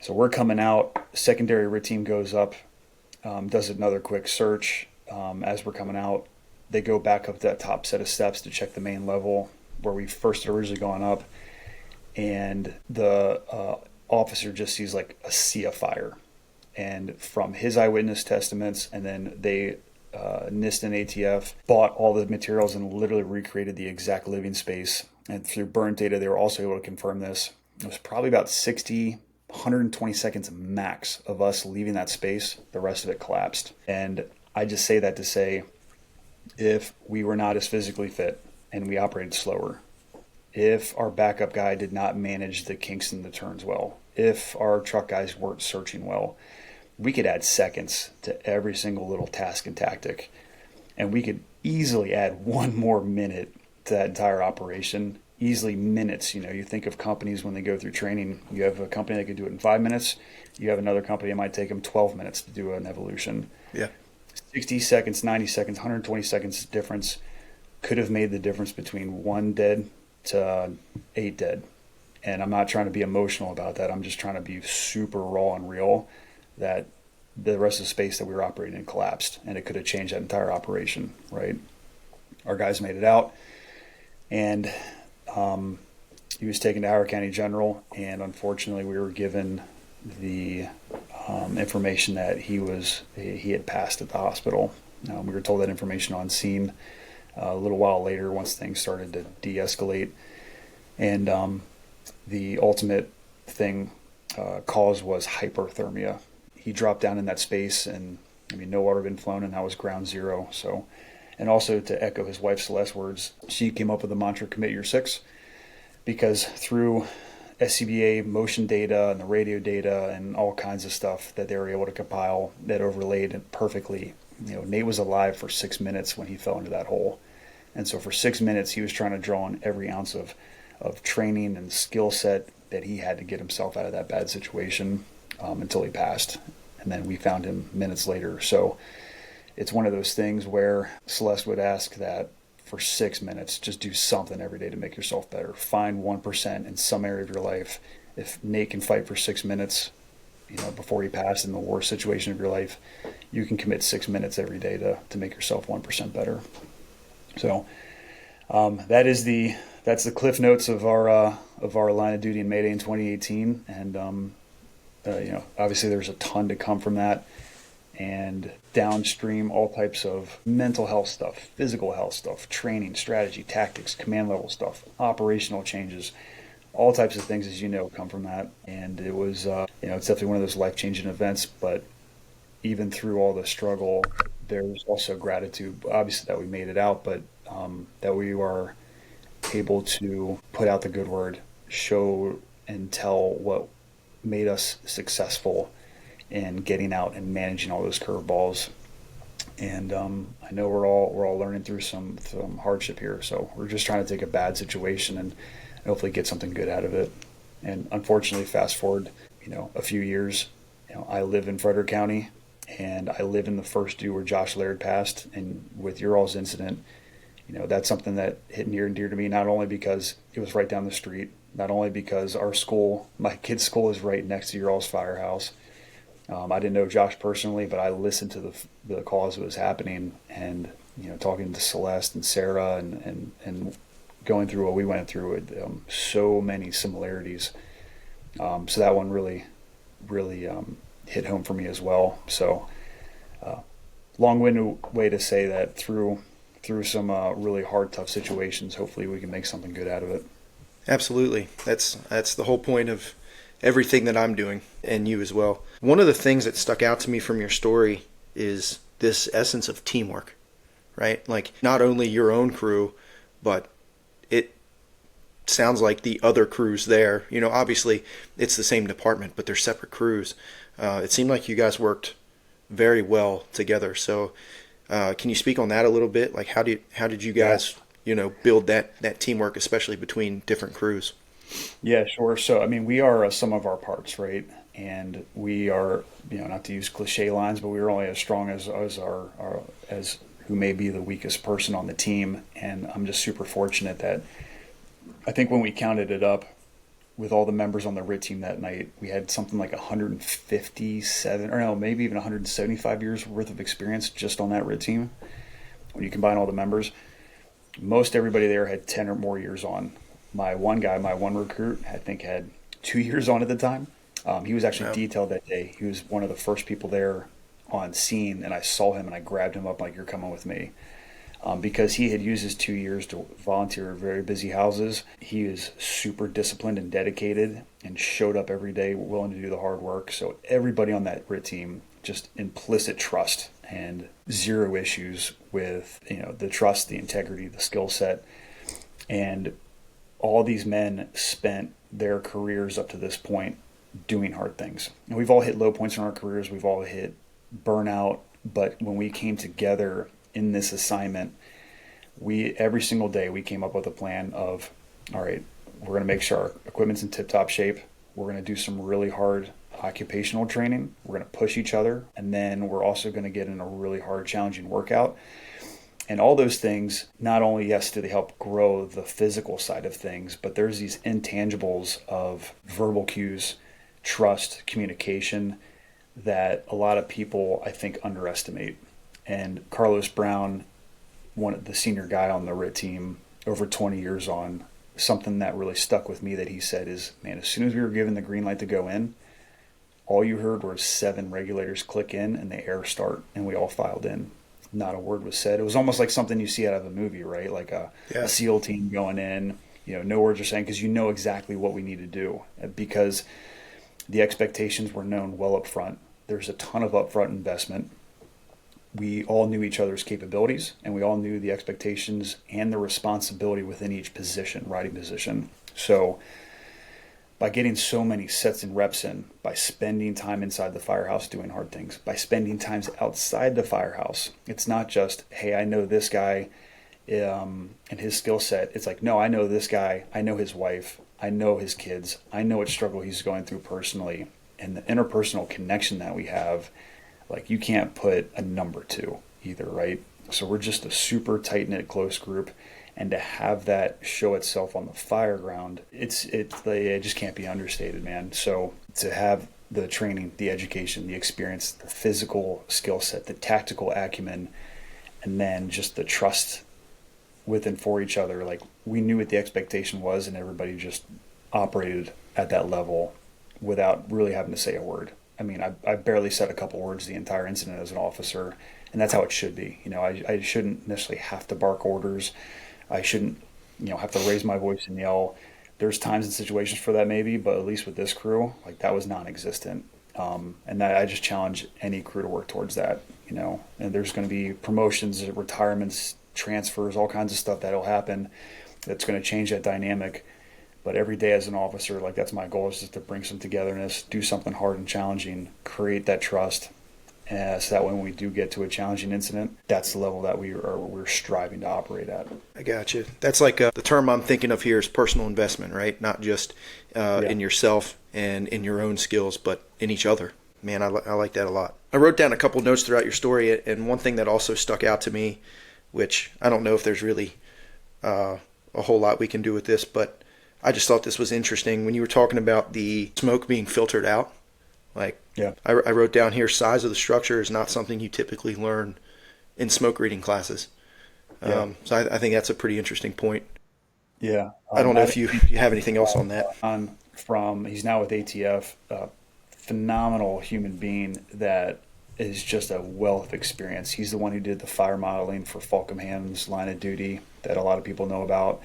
So we're coming out, secondary RIT team goes up, does another quick search. As we're coming out, they go back up that top set of steps to check the main level where we first had originally gone up. And the officer just sees like a sea of fire. And from his eyewitness testaments, and then they, NIST and ATF, bought all the materials and literally recreated the exact living space. And through burn data, they were also able to confirm this. It was probably about 120 seconds max of us leaving that space. The rest of it collapsed. And I just say that to say, if we were not as physically fit and we operated slower, if our backup guy did not manage the kinks in the turns well, if our truck guys weren't searching well, we could add seconds to every single little task and tactic. And we could easily add one more minute to that entire operation. Easily minutes. You know, you think of companies when they go through training, you have a company that could do it in 5 minutes. You have another company that might take them 12 minutes to do an evolution. Yeah. 60 seconds, 90 seconds, 120 seconds difference could have made the difference between 1 dead to 8 dead. And I'm not trying to be emotional about that. I'm just trying to be super raw and real that the rest of the space that we were operating in collapsed, and it could have changed that entire operation, right? Our guys made it out, and he was taken to Howard County General, and unfortunately we were given the information that he had passed at the hospital. We were told that information on scene a little while later once things started to de-escalate, and the ultimate cause was hyperthermia. He dropped down in that space, and no water had been flown, and that was ground zero. So, and also to echo his wife Celeste's words, she came up with the mantra, commit your six, because through SCBA motion data and the radio data and all kinds of stuff that they were able to compile that overlaid it perfectly, Nate was alive for 6 minutes when he fell into that hole. And so for 6 minutes, he was trying to draw on every ounce of training and skill set that he had to get himself out of that bad situation until he passed. And then we found him minutes later. So it's one of those things where Celeste would ask that for 6 minutes, just do something every day to make yourself better. Find 1% in some area of your life. If Nate can fight for 6 minutes, before he passed in the worst situation of your life, you can commit 6 minutes every day to make yourself 1% better. So that's the cliff notes of our line of duty in Mayday in 2018, and obviously there's a ton to come from that, and downstream all types of mental health stuff, physical health stuff, training, strategy, tactics, command level stuff, operational changes, all types of things, as come from that. And it was it's definitely one of those life-changing events. But even through all the struggle, there's also gratitude, obviously, that we made it out, but that we are able to put out the good word, show and tell what made us successful in getting out and managing all those curveballs. And I know we're all learning through some hardship here, so we're just trying to take a bad situation and hopefully get something good out of it. And unfortunately, fast forward a few years, I live in Frederick County, and I live in the first due where Josh Laird passed. And with your all's incident, that's something that hit near and dear to me, not only because it was right down the street, not only because our school, my kid's school, is right next to your all's firehouse. I didn't know Josh personally, but I listened to the cause that was happening, and talking to Celeste and Sarah and going through what we went through, so many similarities. So that one really hit home for me as well. So long-winded way to say that through some really hard, tough situations, hopefully we can make something good out of it. Absolutely. That's the whole point of everything that I'm doing, and you as well. One of the things that stuck out to me from your story is this essence of teamwork, right? Like not only your own crew, but it sounds like the other crews there. You know, obviously it's the same department, but they're separate crews. It seemed like you guys worked very well together. So can you speak on that a little bit? Like how did you guys, build that teamwork, especially between different crews? Yeah, sure. So, I mean, we are a sum of our parts, right? And we are, not to use cliche lines, but we are only as strong as as who may be the weakest person on the team. And I'm just super fortunate that I think when we counted it up with all the members on the RIT team that night, we had something like 157, or no, maybe even 175 years worth of experience just on that RIT team. When you combine all the members, most everybody there had 10 or more years on. My one recruit, I think had 2 years on at the time. He was actually detailed that day. He was one of the first people there on scene, and I saw him and I grabbed him up like, "You're coming with me." Because he had used his 2 years to volunteer at very busy houses. He is super disciplined and dedicated and showed up every day willing to do the hard work. So everybody on that RIT team, just implicit trust and zero issues with the trust, the integrity, the skill set. And all these men spent their careers up to this point doing hard things. And we've all hit low points in our careers. We've all hit burnout. But when we came together in this assignment, every single day we came up with a plan of, all right, we're going to make sure our equipment's in tip-top shape. We're going to do some really hard occupational training. We're going to push each other. And then we're also going to get in a really hard, challenging workout. And all those things, not only, yes, do they help grow the physical side of things, but there's these intangibles of verbal cues, trust, communication that a lot of people, I think, underestimate. And Carlos Brown, the senior guy on the RIT team, over 20 years on, something that really stuck with me that he said is, man, as soon as we were given the green light to go in, all you heard were 7 regulators click in and the air start, and we all filed in. Not a word was said. It was almost like something you see out of a movie, right? Like a SEAL team going in, no words are saying, because you know exactly what we need to do, because the expectations were known well up front. There's a ton of upfront investment. We all knew each other's capabilities, and we all knew the expectations and the responsibility within each position, riding position. So by getting so many sets and reps in, by spending time inside the firehouse doing hard things, by spending times outside the firehouse, it's not just, hey, I know this guy and his skill set. It's like, no, I know this guy, I know his wife, I know his kids, I know what struggle he's going through personally. And the interpersonal connection that we have, like, you can't put a number to either, right? So we're just a super tight-knit, close group. And to have that show itself on the fire ground, it just can't be understated, man. So to have the training, the education, the experience, the physical skill set, the tactical acumen, and then just the trust with and for each other, like, we knew what the expectation was, and everybody just operated at that level without really having to say a word. I mean, I barely said a couple words the entire incident as an officer, and that's how it should be. I shouldn't necessarily have to bark orders. I shouldn't, have to raise my voice and yell. There's times and situations for that maybe, but at least with this crew, like, that was non-existent. And that I just challenge any crew to work towards that, and there's going to be promotions, retirements, transfers, all kinds of stuff that'll happen that's going to change that dynamic. But every day as an officer, like, that's my goal, is just to bring some togetherness, do something hard and challenging, create that trust, so that when we do get to a challenging incident, that's the level that we're striving to operate at. I got you. That's like the term I'm thinking of here is personal investment, right? Not just in yourself and in your own skills, but in each other. Man, I like that a lot. I wrote down a couple notes throughout your story, and one thing that also stuck out to me, which I don't know if there's really a whole lot we can do with this, but I just thought this was interesting when you were talking about the smoke being filtered out. Like, I wrote down here, size of the structure is not something you typically learn in smoke reading classes. So I think that's a pretty interesting point. Yeah. I don't know if you have anything else on that. He's now with ATF, phenomenal human being that is just a wealth of experience. He's the one who did the fire modeling for Falcom Ham's line of duty that a lot of people know about.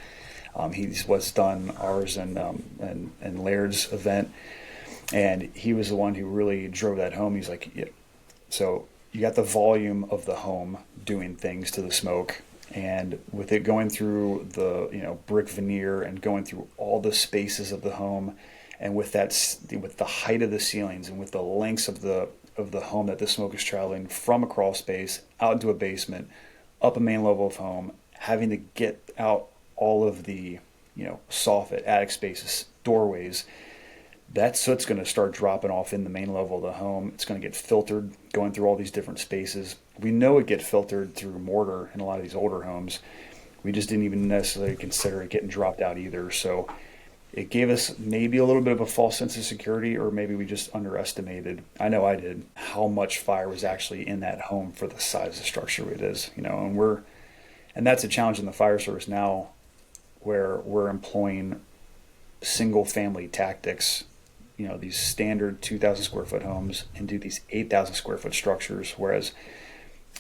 He's what's done ours and Laird's event. And he was the one who really drove that home. He's like, yeah. So you got the volume of the home doing things to the smoke. And with it going through the, brick veneer and going through all the spaces of the home, and with the height of the ceilings and with the lengths of the home that the smoke is traveling from a crawl space out into a basement, up a main level of home, having to get out all of the, soffit, attic spaces, doorways, that soot's going to start dropping off in the main level of the home. It's going to get filtered going through all these different spaces. We know it gets filtered through mortar in a lot of these older homes. We just didn't even necessarily consider it getting dropped out either. So it gave us maybe a little bit of a false sense of security, or maybe we just underestimated, I know I did, how much fire was actually in that home for the size of the structure it is, and that's a challenge in the fire service now, where we're employing single family tactics, these standard 2,000 square foot homes into these 8,000 square foot structures. Whereas,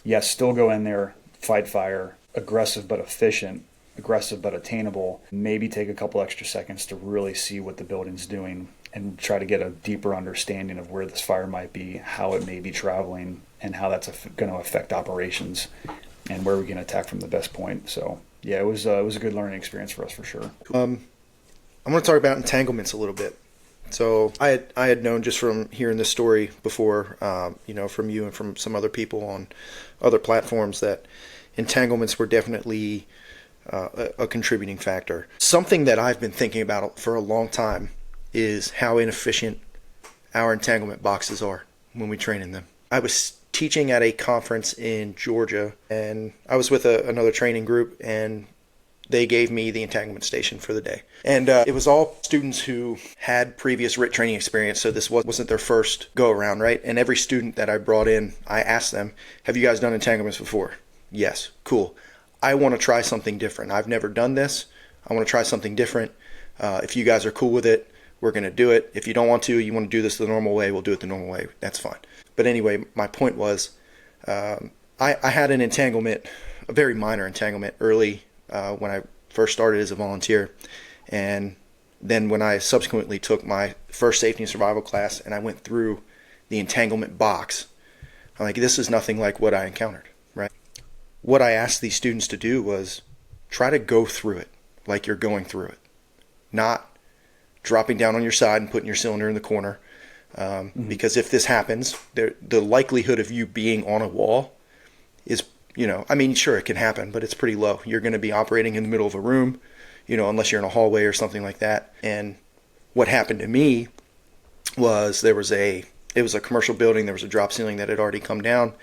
yes, still go in there, fight fire, aggressive but efficient, aggressive but attainable, maybe take a couple extra seconds to really see what the building's doing and try to get a deeper understanding of where this fire might be, how it may be traveling, and how that's going to affect operations, and where we can attack from the best point. So yeah, it was a good learning experience for us for sure. I'm going to talk about entanglements a little bit. So I had known just from hearing this story before, from you and from some other people on other platforms, that entanglements were definitely a contributing factor. Something that I've been thinking about for a long time is how inefficient our entanglement boxes are when we train in them. I was teaching at a conference in Georgia, and I was with another training group, and they gave me the entanglement station for the day. And it was all students who had previous RIT training experience, so this wasn't their first go around, right? And every student that I brought in, I asked them, have you guys done entanglements before? Yes. Cool. I want to try something different. I've never done this. I want to try something different. If you guys are cool with it, we're going to do it. If you don't want to, you want to do this the normal way, we'll do it the normal way. That's fine. But anyway, my point was, I had an entanglement, a very minor entanglement early when I first started as a volunteer. And then when I subsequently took my first safety and survival class and I went through the entanglement box, I'm like, this is nothing like what I encountered, right? What I asked these students to do was try to go through it like you're going through it, not dropping down on your side and putting your cylinder in the corner. Because if this happens, the likelihood of you being on a wall is, sure, it can happen, but it's pretty low. You're going to be operating in the middle of a room, unless you're in a hallway or something like that. And what happened to me was it was a commercial building. There was a drop ceiling that had already come down,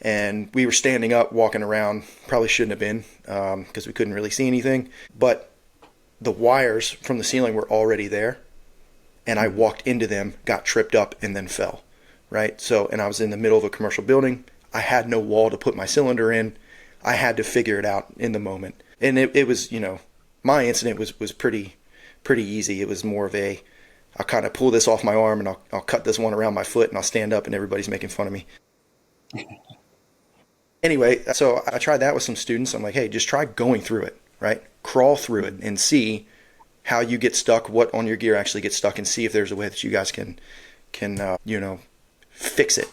and we were standing up, walking around. Probably shouldn't have been, because we couldn't really see anything. But the wires from the ceiling were already there, and I walked into them, got tripped up, and then fell, right? So, and I was in the middle of a commercial building. I had no wall to put my cylinder in. I had to figure it out in the moment. And it was, my incident was pretty easy. It was more of I'll kind of pull this off my arm, and I'll cut this one around my foot, and I'll stand up, and everybody's making fun of me. Anyway, so I tried that with some students. I'm like, hey, just try going through it, right? Crawl through it and see how you get stuck, what on your gear actually gets stuck, and see if there's a way that you guys can fix it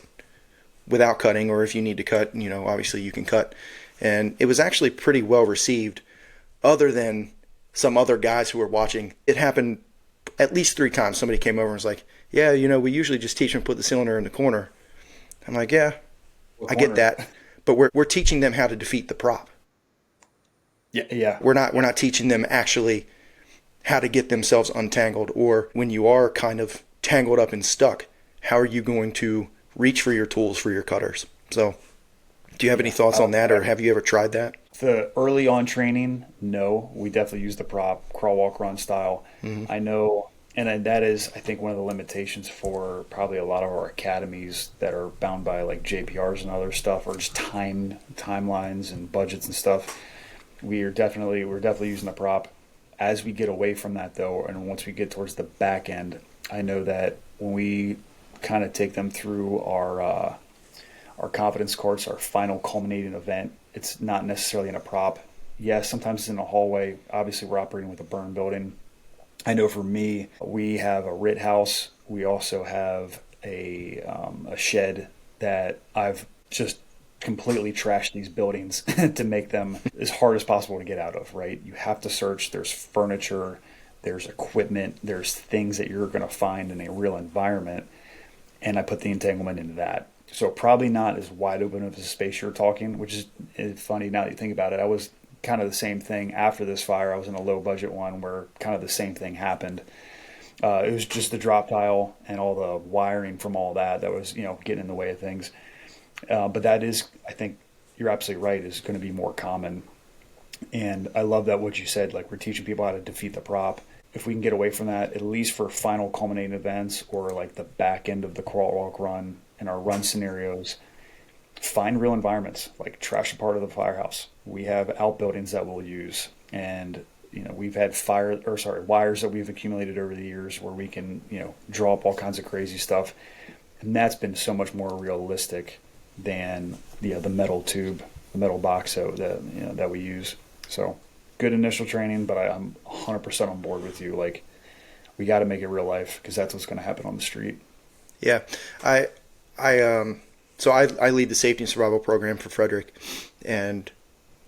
without cutting, or if you need to cut, obviously you can cut. And it was actually pretty well received, other than some other guys who were watching. It happened at least 3 times. Somebody came over and was like, yeah, we usually just teach them to put the cylinder in the corner. I'm like, yeah, I get that. But we're teaching them how to defeat the prop. Yeah. We're not teaching them actually how to get themselves untangled, or when you are kind of tangled up and stuck, how are you going to reach for your tools for your cutters? So do you have any thoughts on that, or have you ever tried that? The early on training, no, we definitely use the prop, crawl, walk, run style. Mm-hmm. I know, and that is, I think, one of the limitations for probably a lot of our academies that are bound by like JPRs and other stuff, or just timelines and budgets and stuff. We're definitely using the prop. As we get away from that, though, and once we get towards the back end, I know that when we kind of take them through our confidence course, our final culminating event, it's not necessarily in a prop. Yes, sometimes it's in a hallway. Obviously, we're operating with a burn building. I know for me, we have a RIT house we also have a shed that I've just completely trashed these buildings to make them as hard as possible to get out of, right? You have to search. There's furniture, there's equipment, there's things that you're going to find in a real environment. And I put the entanglement into that. So probably not as wide open of a space you're talking, which is funny now that you think about it. I was kind of the same thing after this fire. I was in a low budget one where kind of the same thing happened. It was just the drop tile and all the wiring from all that was, getting in the way of things. But that is, I think you're absolutely right, is going to be more common. And I love that what you said, like we're teaching people how to defeat the prop. If we can get away from that, at least for final culminating events or like the back end of the crawl, walk, run and our run scenarios, find real environments, like trash a part of the firehouse. We have outbuildings that we'll use, and we've had wires that we've accumulated over the years where we can draw up all kinds of crazy stuff, and that's been so much more realistic than the metal tube, the metal box that we use. So good initial training, but I'm 100% on board with you. Like, we got to make it real life, because that's what's going to happen on the street. Yeah, So I lead the safety and survival program for Frederick, and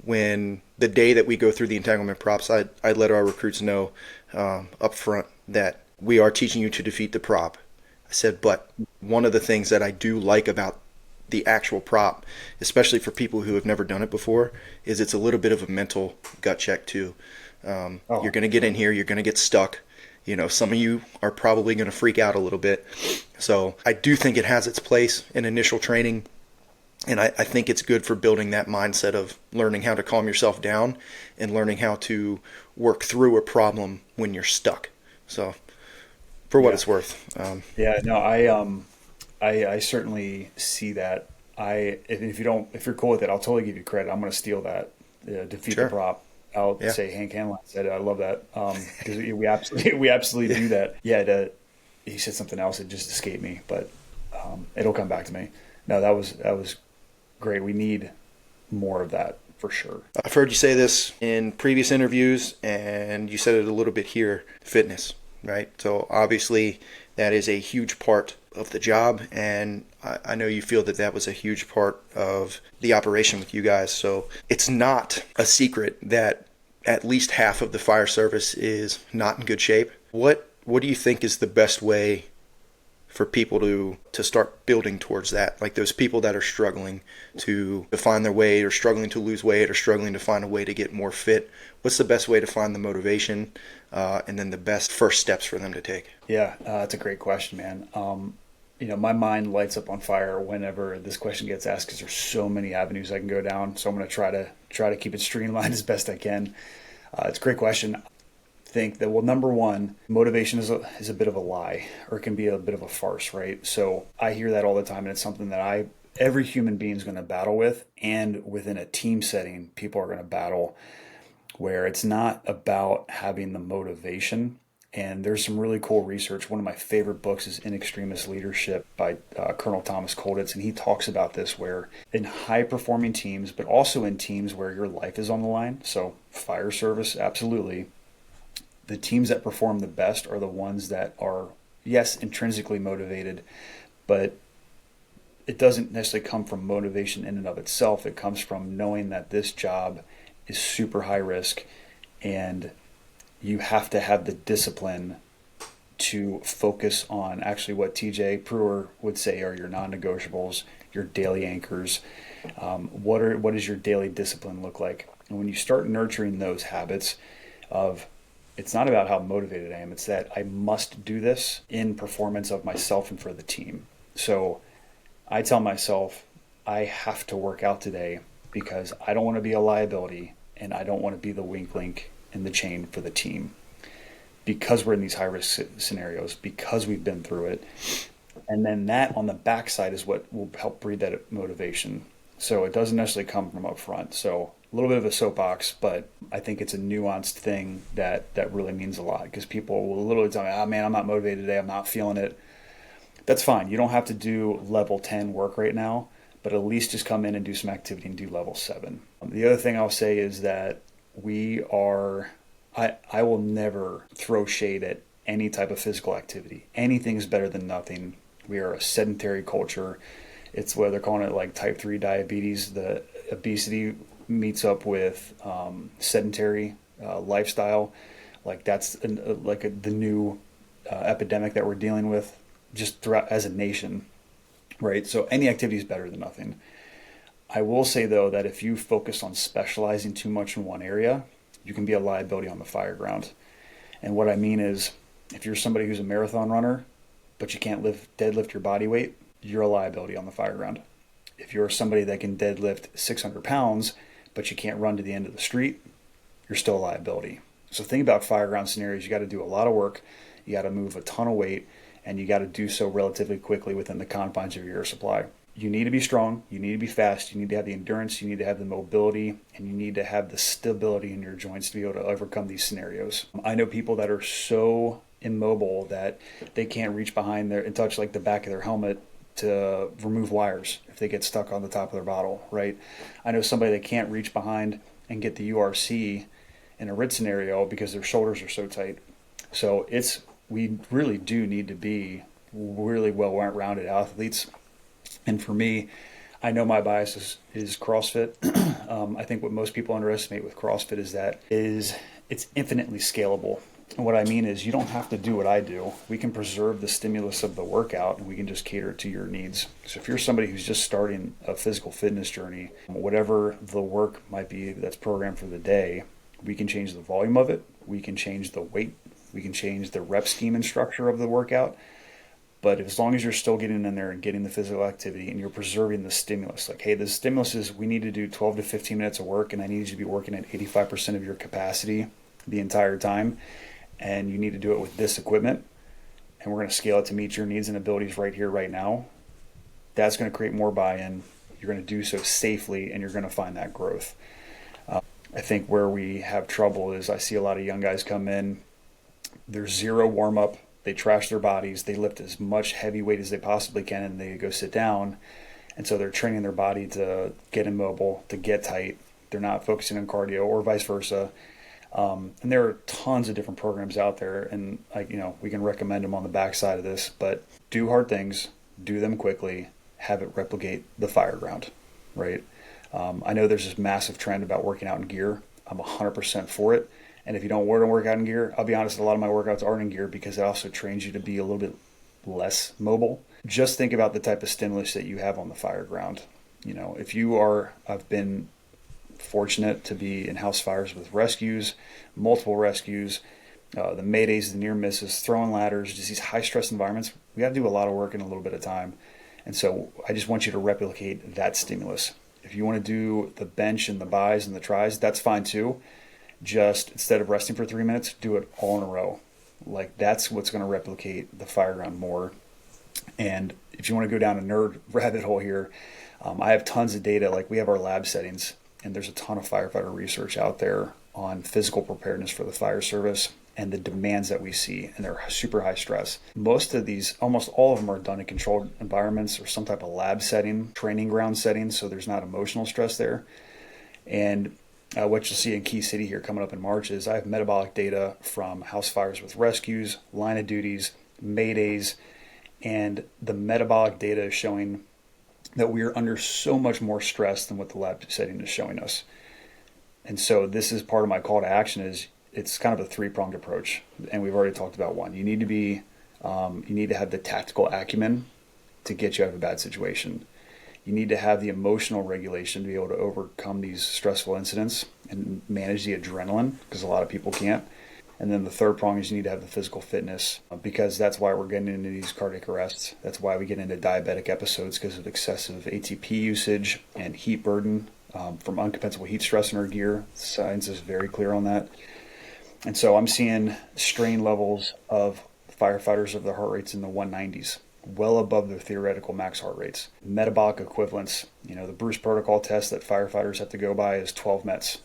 when the day that we go through the entanglement props, I let our recruits know up front that we are teaching you to defeat the prop. I said, but one of the things that I do like about the actual prop, especially for people who have never done it before, is it's a little bit of a mental gut check too. You're going to get in here, you're going to get stuck. Some of you are probably going to freak out a little bit. So I do think it has its place in initial training. And I think it's good for building that mindset of learning how to calm yourself down and learning how to work through a problem when you're stuck. So for what it's worth. I certainly see that. If you're cool with it, I'll totally give you credit. I'm going to steal that. Defeat the prop. I'll say Hank Hanlon said it. I love that, because we absolutely do that. Yeah, he said something else. It just escaped me, but it'll come back to me. No, that was great. We need more of that for sure. I've heard you say this in previous interviews, and you said it a little bit here. Fitness, right? So obviously that is a huge part of the job, and I know you feel that was a huge part of the operation with you guys. So it's not a secret that at least half of the fire service is not in good shape. What do you think is the best way for people to start building towards that? Like those people that are struggling to find their way, or struggling to lose weight, or struggling to find a way to get more fit. What's the best way to find the motivation, and then the best first steps for them to take? Yeah, that's a great question, man. My mind lights up on fire whenever this question gets asked, because there's so many avenues I can go down. So I'm going to try to keep it streamlined as best I can. It's a great question. I think that, well, number one, motivation is a bit of a lie, or it can be a bit of a farce, right? So I hear that all the time, and it's something that every human being is going to battle with, and within a team setting, people are going to battle, where it's not about having the motivation. And there's some really cool research. One of my favorite books is In Extremis Leadership by Colonel Thomas Colditz, and he talks about this, where in high-performing teams, but also in teams where your life is on the line, so fire service, absolutely, the teams that perform the best are the ones that are, yes, intrinsically motivated, but it doesn't necessarily come from motivation in and of itself. It comes from knowing that this job is super high risk, and you have to have the discipline to focus on actually what TJ Brewer would say are your non-negotiables, your daily anchors. What does your daily discipline look like? And when you start nurturing those habits of, it's not about how motivated I am, it's that I must do this in performance of myself and for the team. So I tell myself I have to work out today because I don't want to be a liability, and I don't want to be the weak link in the chain for the team, because we're in these high risk scenarios, because we've been through it. And then that on the backside is what will help breed that motivation. So it doesn't necessarily come from up front. So a little bit of a soapbox, but I think it's a nuanced thing that really means a lot, because people will literally tell me, oh man, I'm not motivated today, I'm not feeling it. That's fine. You don't have to do level 10 work right now, but at least just come in and do some activity and do level 7. The other thing I'll say is that I will never throw shade at any type of physical activity. Anything's better than nothing. We are a sedentary culture. It's what they're calling it, like type 3 diabetes. The obesity meets up with sedentary lifestyle. Like that's the new epidemic that we're dealing with just throughout as a nation, right? So any activity is better than nothing. I will say though that if you focus on specializing too much in one area, you can be a liability on the fire ground. And what I mean is, if you're somebody who's a marathon runner, but you can't deadlift your body weight, you're a liability on the fire ground. If you're somebody that can deadlift 600 pounds, but you can't run to the end of the street, you're still a liability. So think about fire ground scenarios. You got to do a lot of work. You got to move a ton of weight, and you got to do so relatively quickly within the confines of your air supply. You need to be strong. You need to be fast. You need to have the endurance. You need to have the mobility, and you need to have the stability in your joints to be able to overcome these scenarios. I know people that are so immobile that they can't reach behind and touch like the back of their helmet to remove wires if they get stuck on the top of their bottle, right? I know somebody that can't reach behind and get the URC in a RIT scenario because their shoulders are so tight. So we really do need to be really well-rounded athletes. And for me, I know my bias is CrossFit. I think what most people underestimate with CrossFit is it's infinitely scalable. And what I mean is you don't have to do what I do. We can preserve the stimulus of the workout and we can just cater to your needs. So if you're somebody who's just starting a physical fitness journey, whatever the work might be that's programmed for the day, we can change the volume of it. We can change the weight. We can change the rep scheme and structure of the workout. But as long as you're still getting in there and getting the physical activity and you're preserving the stimulus, like, hey, the stimulus is we need to do 12 to 15 minutes of work and I need you to be working at 85% of your capacity the entire time. And you need to do it with this equipment. And we're going to scale it to meet your needs and abilities right here, right now. That's going to create more buy-in. You're going to do so safely and you're going to find that growth. I think where we have trouble is I see a lot of young guys come in, there's zero warm-up. They trash their bodies. They lift as much heavy weight as they possibly can, and they go sit down. And so they're training their body to get immobile, to get tight. They're not focusing on cardio or vice versa. And there are tons of different programs out there, and we can recommend them on the backside of this. But do hard things, do them quickly, have it replicate the fire ground, right? I know there's this massive trend about working out in gear. I'm 100% for it. And if you don't want to work out in gear, I'll be honest, a lot of my workouts aren't in gear because it also trains you to be a little bit less mobile. Just think about the type of stimulus that you have on the fire ground. If I've been fortunate to be in house fires with rescues, multiple rescues, the Maydays, the near misses, throwing ladders, just these high stress environments. We got to do a lot of work in a little bit of time. And so I just want you to replicate that stimulus. If you want to do the bench and the buys and the tries, that's fine too. Just instead of resting for 3 minutes, do it all in a row. Like that's what's going to replicate the fire ground more. And if you want to go down a nerd rabbit hole here, I have tons of data. Like we have our lab settings, and there's a ton of firefighter research out there on physical preparedness for the fire service and the demands that we see, and they're super high stress. Most of these, almost all of them are done in controlled environments or some type of lab setting, training ground setting, so there's not emotional stress there. And what you'll see in Key City here coming up in March is I have metabolic data from house fires with rescues, line of duties, Maydays, and the metabolic data is showing that we are under so much more stress than what the lab setting is showing us. And so this is part of my call to action is it's kind of a three-pronged approach. And we've already talked about one. You need to have the tactical acumen to get you out of a bad situation. You need to have the emotional regulation to be able to overcome these stressful incidents and manage the adrenaline, because a lot of people can't. And then the third prong is you need to have the physical fitness, because that's why we're getting into these cardiac arrests. That's why we get into diabetic episodes, because of excessive ATP usage and heat burden from uncompensable heat stress in our gear. Science is very clear on that. And so I'm seeing strain levels of firefighters of their heart rates in the 190s. Well above their theoretical max heart rates. Metabolic equivalents, the Bruce protocol test that firefighters have to go by is 12 METs,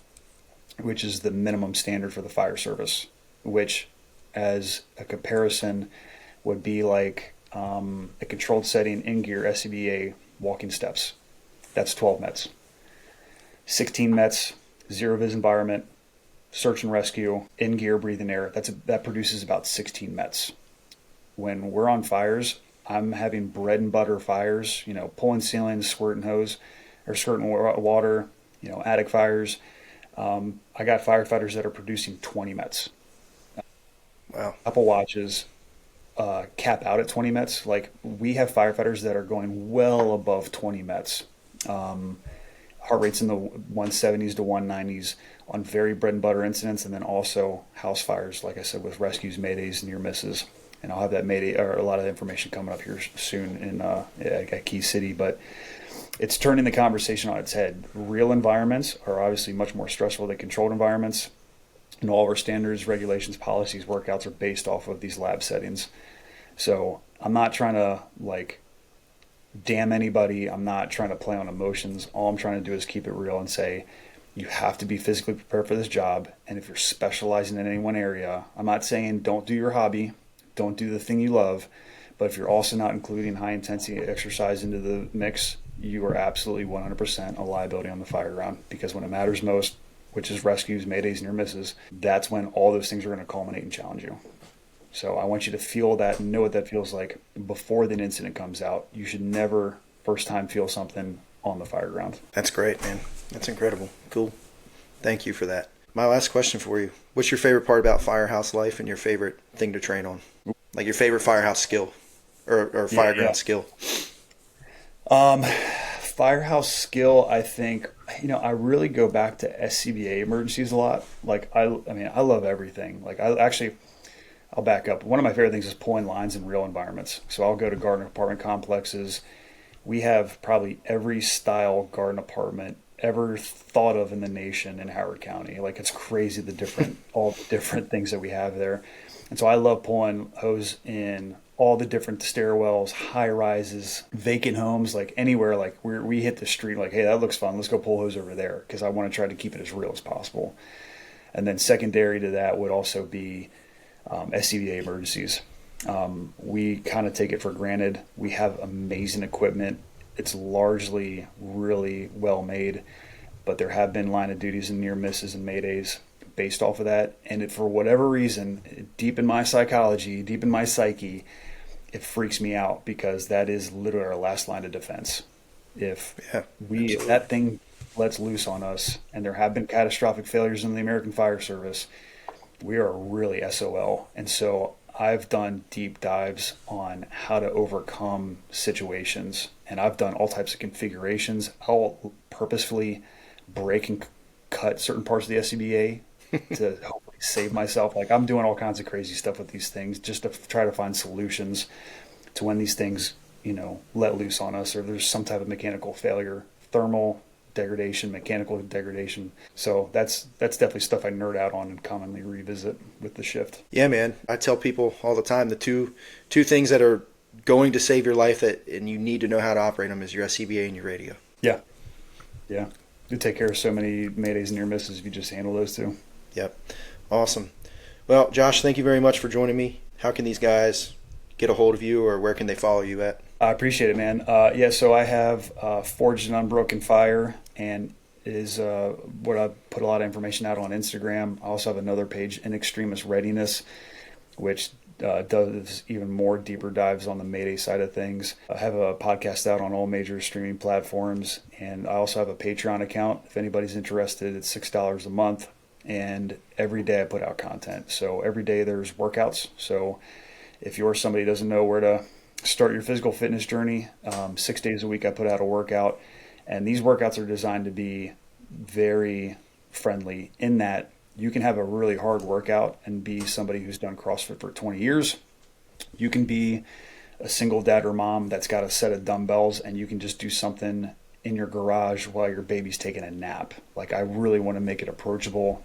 which is the minimum standard for the fire service, which as a comparison would be like a controlled setting in gear SCBA walking steps. That's 12 METs. 16 METs, zero vis environment, search and rescue, in gear, breathing air, that produces about 16 METs. When we're on fires, I'm having bread and butter fires, pulling ceilings, squirting hose or squirting water, attic fires. I got firefighters that are producing 20 METs. Wow. Apple Watches cap out at 20 METs. Like, we have firefighters that are going well above 20 METs. Heart rates in the 170s to 190s on very bread and butter incidents, and then also house fires, like I said, with rescues, maydays, near misses. And I'll have that mayday or a lot of information coming up here soon in at Key City. But it's turning the conversation on its head. Real environments are obviously much more stressful than controlled environments. And all of our standards, regulations, policies, workouts are based off of these lab settings. So I'm not trying to damn anybody. I'm not trying to play on emotions. All I'm trying to do is keep it real and say, you have to be physically prepared for this job. And if you're specializing in any one area, I'm not saying don't do your hobby, don't do the thing you love, but if you're also not including high intensity exercise into the mix, you are absolutely 100% a liability on the fire ground, because when it matters most, which is rescues, maydays, near misses, that's when all those things are going to culminate and challenge you. So I want you to feel that and know what that feels like before the incident comes out. You should never first time feel something on the fire ground. That's great, man. That's incredible. Cool. Thank you for that. My last question for you. What's your favorite part about firehouse life and your favorite thing to train on? Like your favorite firehouse skill or fireground skill? Firehouse skill, I think, I really go back to SCBA emergencies a lot. Like, I love everything. Like, I'll back up. One of my favorite things is pulling lines in real environments. So I'll go to garden apartment complexes. We have probably every style garden apartment ever thought of in the nation in Howard County. Like, it's crazy all the different things that we have there. And so I love pulling hose in all the different stairwells, high rises, vacant homes, like anywhere. Like, we hit the street, like, hey, that looks fun. Let's go pull hose over there, because I want to try to keep it as real as possible. And then secondary to that would also be SCBA emergencies. We kind of take it for granted. We have amazing equipment. It's largely really well made, but there have been line of duties and near misses and maydays based off of that. And for whatever reason, deep in my psychology, deep in my psyche, it freaks me out, because that is literally our last line of defense. If that thing lets loose on us, and there have been catastrophic failures in the American Fire Service, we are really SOL. And so I've done deep dives on how to overcome situations, and I've done all types of configurations. I'll purposefully break and cut certain parts of the SCBA to hopefully save myself. Like, I'm doing all kinds of crazy stuff with these things just to try to find solutions to when these things, let loose on us, or there's some type of mechanical failure, thermal degradation, mechanical degradation. So that's definitely stuff I nerd out on and commonly revisit with the shift. Yeah, man. I tell people all the time, the two things that are going to save your life and you need to know how to operate them is your SCBA and your radio. Yeah. You take care of so many maydays and near misses if you just handle those two. Yep. Awesome. Well, Josh, thank you very much for joining me. How can these guys get a hold of you, or where can they follow you at? I appreciate it, man. So I have Forged and Unbroken Fire, and is what I put a lot of information out on Instagram. I also have another page, In Extremis Readiness, which does even more deeper dives on the Mayday side of things. I have a podcast out on all major streaming platforms, and I also have a Patreon account. If anybody's interested, it's $6 a month, and every day I put out content. So every day there's workouts. So if you're somebody who doesn't know where to start your physical fitness journey, 6 days a week I put out a workout, and these workouts are designed to be very friendly in that you can have a really hard workout and be somebody who's done CrossFit for 20 years. You can be a single dad or mom that's got a set of dumbbells, and you can just do something in your garage while your baby's taking a nap. Like, I really want to make it approachable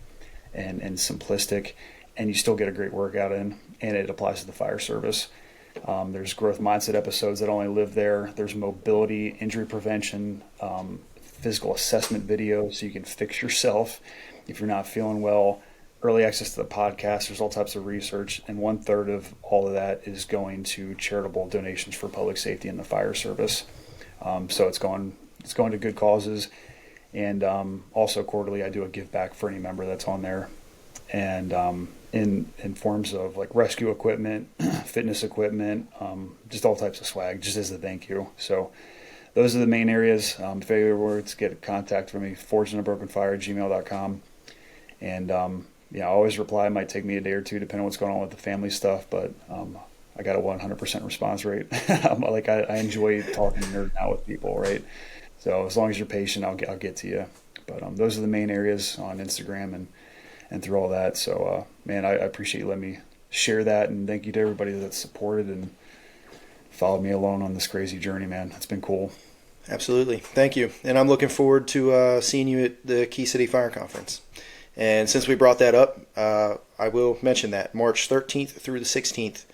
and simplistic, and you still get a great workout in, and it applies to the fire service. There's growth mindset episodes that only live there. There's mobility, injury prevention, physical assessment videos so you can fix yourself if you're not feeling well. Early access to the podcast. There's all types of research, and 1/3 of all of that is going to charitable donations for public safety and the fire service. So it's going to good causes, and also quarterly I do a give back for any member that's on there. and in forms of like rescue equipment, fitness equipment, just all types of swag, just as a thank you. So those are the main areas. If you ever to get contact from me, forgedinabrokenfire@gmail.com. And I always reply. It might take me a day or two, depending on what's going on with the family stuff, but I got a 100% response rate. I enjoy talking and nerding out with people, right? So as long as you're patient, I'll get to you. But those are the main areas on Instagram and through all that. So, man, I appreciate you letting me share that, and thank you to everybody that's supported and followed me along on this crazy journey, man. It's been cool. Absolutely. Thank you. And I'm looking forward to seeing you at the Key City Fire Conference. And since we brought that up, I will mention that March 13th through the 16th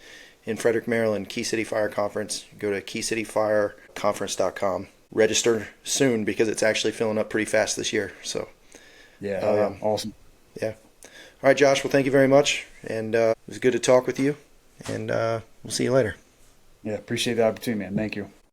in Frederick, Maryland, Key City Fire Conference. Go to keycityfireconference.com. Register soon because it's actually filling up pretty fast this year. So, yeah, awesome. Yeah. All right, Josh. Well, thank you very much. And it was good to talk with you. And we'll see you later. Yeah, appreciate the opportunity, man. Thank you.